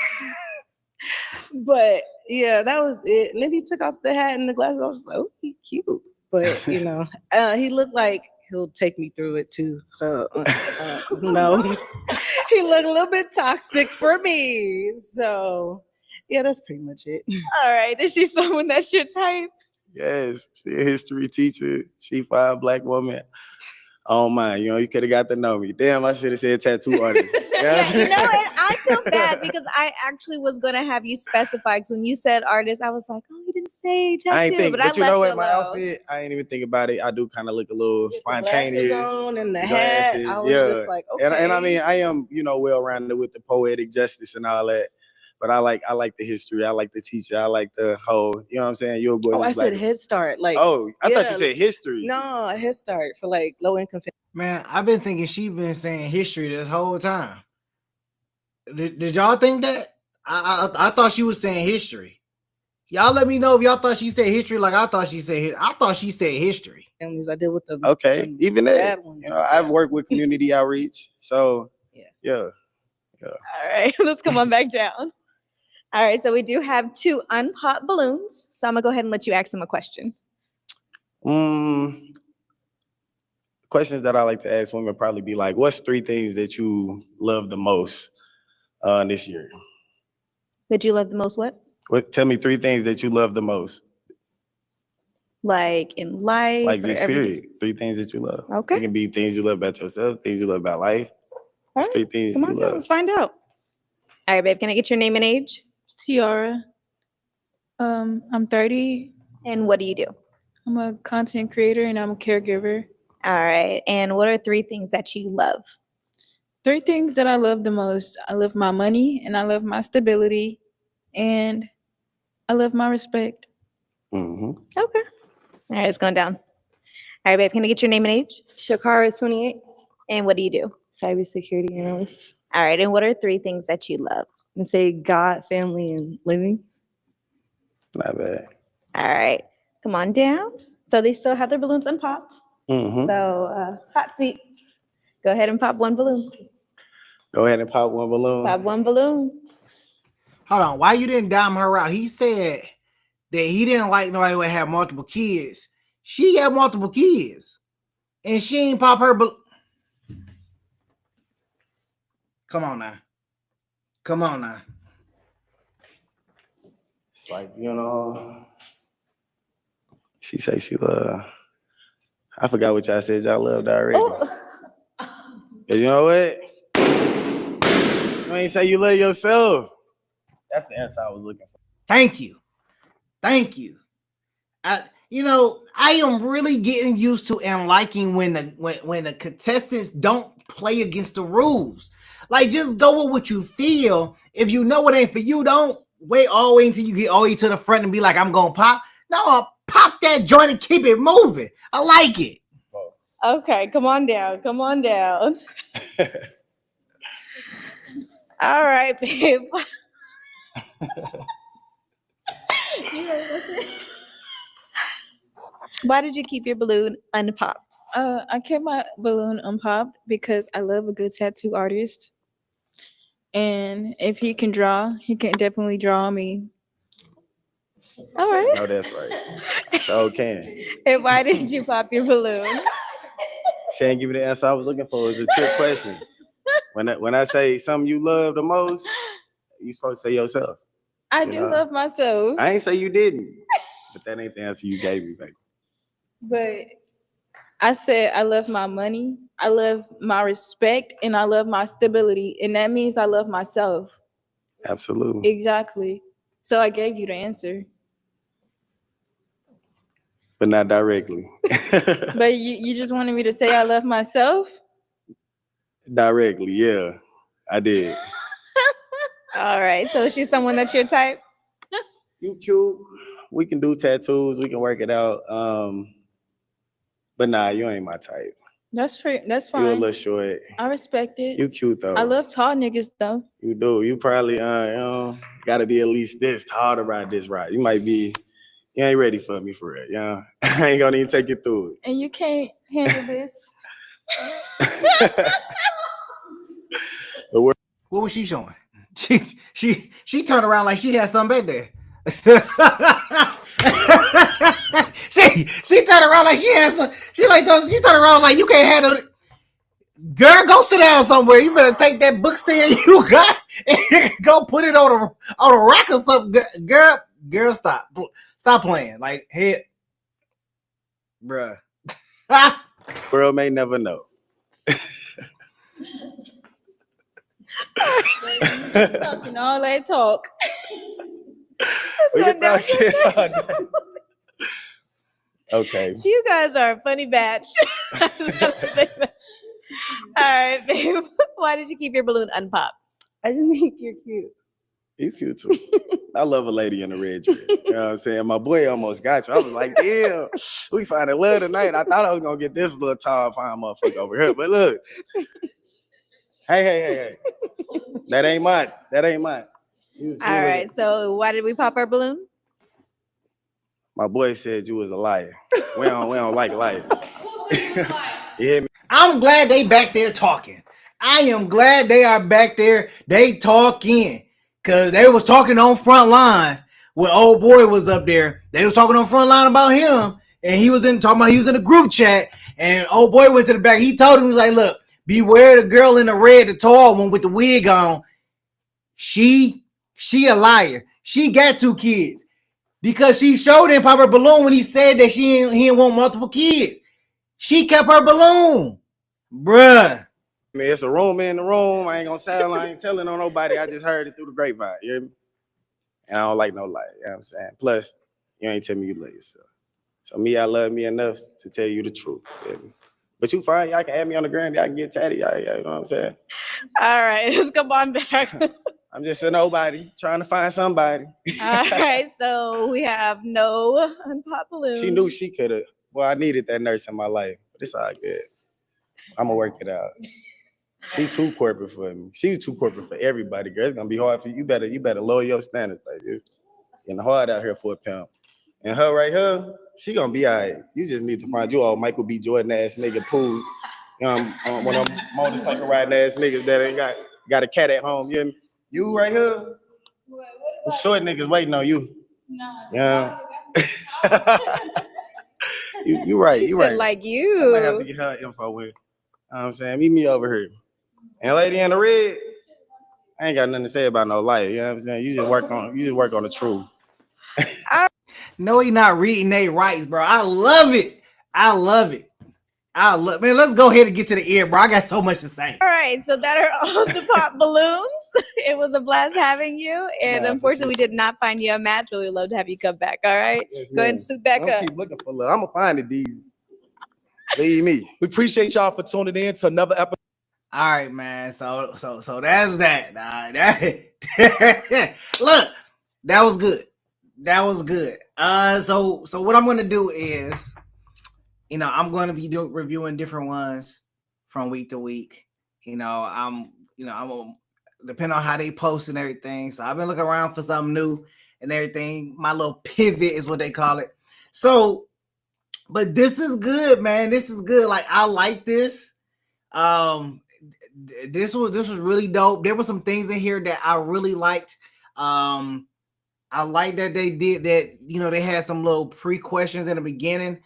But yeah, that was it. And then he took off the hat and the glasses. I was just like, oh, he cute. But you know, he looked like he'll take me through it too. So no, he looked a little bit toxic for me. So yeah, that's pretty much it. All right. Is she someone that's your type? Yes, she a history teacher. She fine black woman. Oh my, you know, you could have got to know me. Damn, I should have said tattoo artist. Yeah, you know, and I feel bad because I actually was gonna have you specify. Because when you said artist, I was like, oh, you didn't say tattoo, I ain't think, but but I you left know it what? My alone. outfit, I ain't even think about it. I do kind of look a little spontaneous. Glasses on and the hat. I was just like, okay. And I mean, I am, you know, well-rounded with the poetic justice and all that. But I like the history. I like the teacher. I like the whole, you know what I'm saying? You're a boy. Oh, I said Head Start. Like, oh, I thought you said history. No, a Head Start for like low income families. Man, I've been thinking she been saying history this whole time. Did y'all think that? I thought she was saying history. Y'all let me know if y'all thought she said history like I thought she said. I thought she said history. Families I did with the Okay, even that. bad ones. You know, I've worked with community outreach, so yeah. All right, let's come on back down. All right, so we do have 2 unpopped balloons. So I'm gonna go ahead and let you ask them a question. Questions that I like to ask women probably be like, what's 3 things that you love the most this year? That you love the most what? Tell me 3 things that you love the most. Like in life? Like or just everyday- period. 3 things that you love. Okay. It can be things you love about yourself, things you love about life. All It's right. 3 things Come you on, love. let's find out. All right, babe. Can I get your name and age? Tiara. I'm 30. And what do you do? I'm a content creator and I'm a caregiver. All right. And what are 3 things that you love? 3 things that I love the most. I love my money and I love my stability and I love my respect. Mm-hmm. Okay. All right, it's going down. All right, babe. Can I get your name and age? Shakara 28, And what do you do? cybersecurity analyst. All right. And what are 3 things that you love? And say God, family, and living. Not bad. All right. Come on down. So they still have their balloons unpopped. Mm-hmm. So hot seat. Go ahead and pop one balloon. Go ahead and pop one balloon. Pop one balloon. Hold on. Why you didn't dime her out? He said that he didn't like nobody who had multiple kids. She got multiple kids. And she ain't pop her balloon. Come on now. Come on now. It's like, you know, she say she love. I forgot what y'all said y'all loved already. Oh. But you know what? You ain't say you love yourself. That's the answer I was looking for. Thank you. Thank you. I am really getting used to and liking when the contestants don't play against the rules. Like, just go with what you feel. If you know it ain't for you, don't wait all the way until you get all the way to the front and be like, I'm gonna pop. No, pop that joint and keep it moving. I like it. Okay, come on down. Come on down. All right, babe. Why did you keep your balloon unpopped? I kept my balloon unpopped because I love a good tattoo artist. And if he can draw, he can definitely draw me. All right. No, that's right. So can. And why did you pop your balloon? She ain't give me the answer I was looking for. It's a trick question. When I say something you love the most, you supposed to say yourself. I do love myself. I ain't say you didn't, but that ain't the answer you gave me, baby. But I said I love my money, I love my respect, and I love my stability. And that means I love myself. Absolutely. Exactly. So I gave you the answer. But not directly. But you just wanted me to say I love myself? Directly, yeah. I did. All right. So she's someone that's your type? You cute. We can do tattoos. We can work it out. But nah, you ain't my type. That's fine. You a little short. I respect it. You cute though. I love tall niggas though. You do. You probably gotta be at least this tall to ride this ride. You ain't ready for me for real. Yeah. I ain't gonna even take you through it. And you can't handle this. What was she showing? She turned around like she had something back there. she turned around like she had some. She turned around like you can't handle it. Girl, go sit down somewhere. You better take that book stand you got and go put it on a rack or something. Girl, stop playing. Like, head, bruh. World may never know. Talking all that talk. We can talk shit all day. Okay. You guys are a funny batch. All right, babe. Why did you keep your balloon unpopped? I just think you're cute. You cute too. I love a lady in a red dress. You know what I'm saying? My boy almost got you. I was like, damn, we finding love tonight. I thought I was gonna get this little tall, fine motherfucker over here. But look. Hey. That ain't mine. All right. So why did we pop our balloon? My boy said you was a liar. We don't like liars. You hear me? I'm glad they back there talking. I am glad they are back there. They talking. Cause they was talking on front line when old boy was up there. They was talking on front line about him. And he was in the group chat. And old boy went to the back. He told him, he was like, look, beware the girl in the red, the tall one with the wig on. She a liar. She got 2 kids. because she showed him pop her balloon when he said that he didn't want multiple kids. She kept her balloon, bruh. I mean, it's a rumor in the room. I ain't gonna sound like I ain't telling on nobody. I just heard it through the grapevine. You hear me? And I don't like no lie. You know what I'm saying? Plus, you ain't tell me you love yourself. So me, I love me enough to tell you the truth. You hear me? But you fine. Y'all can add me on the gram. Y'all can get tatty. You know what I'm saying? All right, let's come on back. I'm just a nobody trying to find somebody. All right, so we have no unpop balloons. She knew she could have. Well, I needed that nurse in my life, but it's all good. I'm gonna work it out. She too corporate for me. She's too corporate for everybody, girl. It's gonna be hard for you. You better lower your standards, baby. Getting hard out here for a pimp. And her right here, she gonna be all right. You just need to find you all Michael B. Jordan ass nigga pool. One of them motorcycle riding ass niggas that ain't got a cat at home. You right here. The short niggas waiting on you. Yeah. you right. She You said, right. like I might have to you. get her info with. You know what I'm saying? Meet me over here. And lady in the red, I ain't got nothing to say about no life. You know what I'm saying? You just work on the truth. No, he not reading they rights, bro. I love it. Man, let's go ahead and get to the end, bro. I got so much to say. All right, so that are all the pop balloons. It was a blast having you, and unfortunately, we did not find you a match, but we'd love to have you come back. All right, Yes, go ahead and suit back I'm up. keep looking for love. I'm gonna find it, D. Believe me. We appreciate y'all for tuning in to another episode. All right, man. So that's that. Look, that was good. So what I'm gonna do is, I'm gonna be reviewing different ones from week to week. I'm depending on how they post and everything. So I've been looking around for something new and everything. My little pivot is what they call it. So, but this is good, man. This is good. Like, I like this. This was really dope. There were some things in here that I really liked. I like that they did that. They had some little pre-questions in the beginning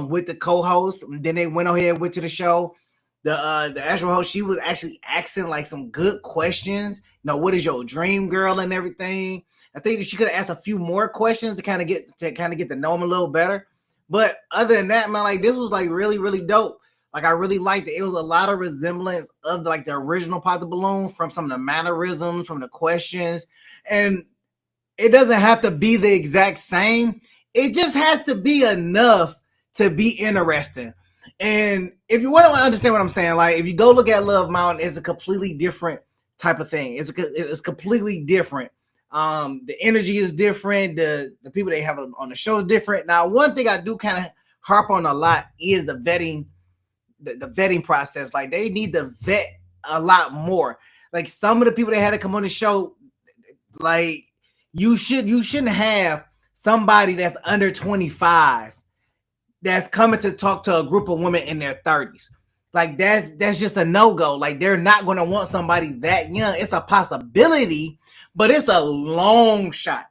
with the co-host. And then they went ahead and went to the show. The actual host, she was actually asking like some good questions. What is your dream girl and everything? I think that she could have asked a few more questions to kind of get to know them a little better. But other than that, man, like, this was like really, really dope. Like, I really liked it. It was a lot of resemblance of like the original Pop the Balloon, from some of the mannerisms, from the questions. And it doesn't have to be the exact same. It just has to be enough to be interesting. And if you want to understand what I'm saying, like, if you go look at Love Mountain, it's a completely different type of thing. It's completely different. The energy is different. The people they have on the show is different. Now, one thing I do kind of harp on a lot is the vetting, the vetting process. Like, they need to vet a lot more. Like, some of the people that had to come on the show, like, you shouldn't have somebody that's under 25 that's coming to talk to a group of women in their 30s. Like, that's just a no-go. Like, they're not going to want somebody that young. It's a possibility, but it's a long shot.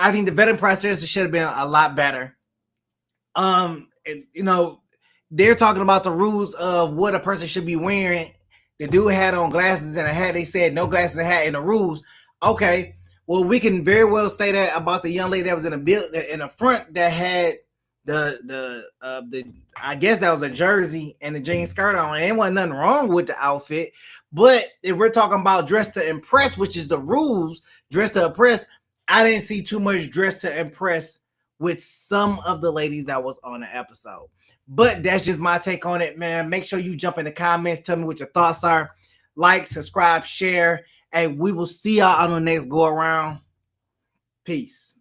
I think the vetting process should have been a lot better. They're talking about the rules of what a person should be wearing. The dude had on glasses and a hat. They said no glasses and hat in the rules. Okay, well, we can very well say that about the young lady that was in the front that had the I guess that was a jersey and a jean skirt on. And there wasn't nothing wrong with the outfit. But if we're talking about dress to impress, which is the rules, dress to impress, I didn't see too much dress to impress with some of the ladies that was on the episode. But that's just my take on it, man. Make sure you jump in the comments. Tell me what your thoughts are. Like, subscribe, share, and we will see y'all on the next go around. Peace.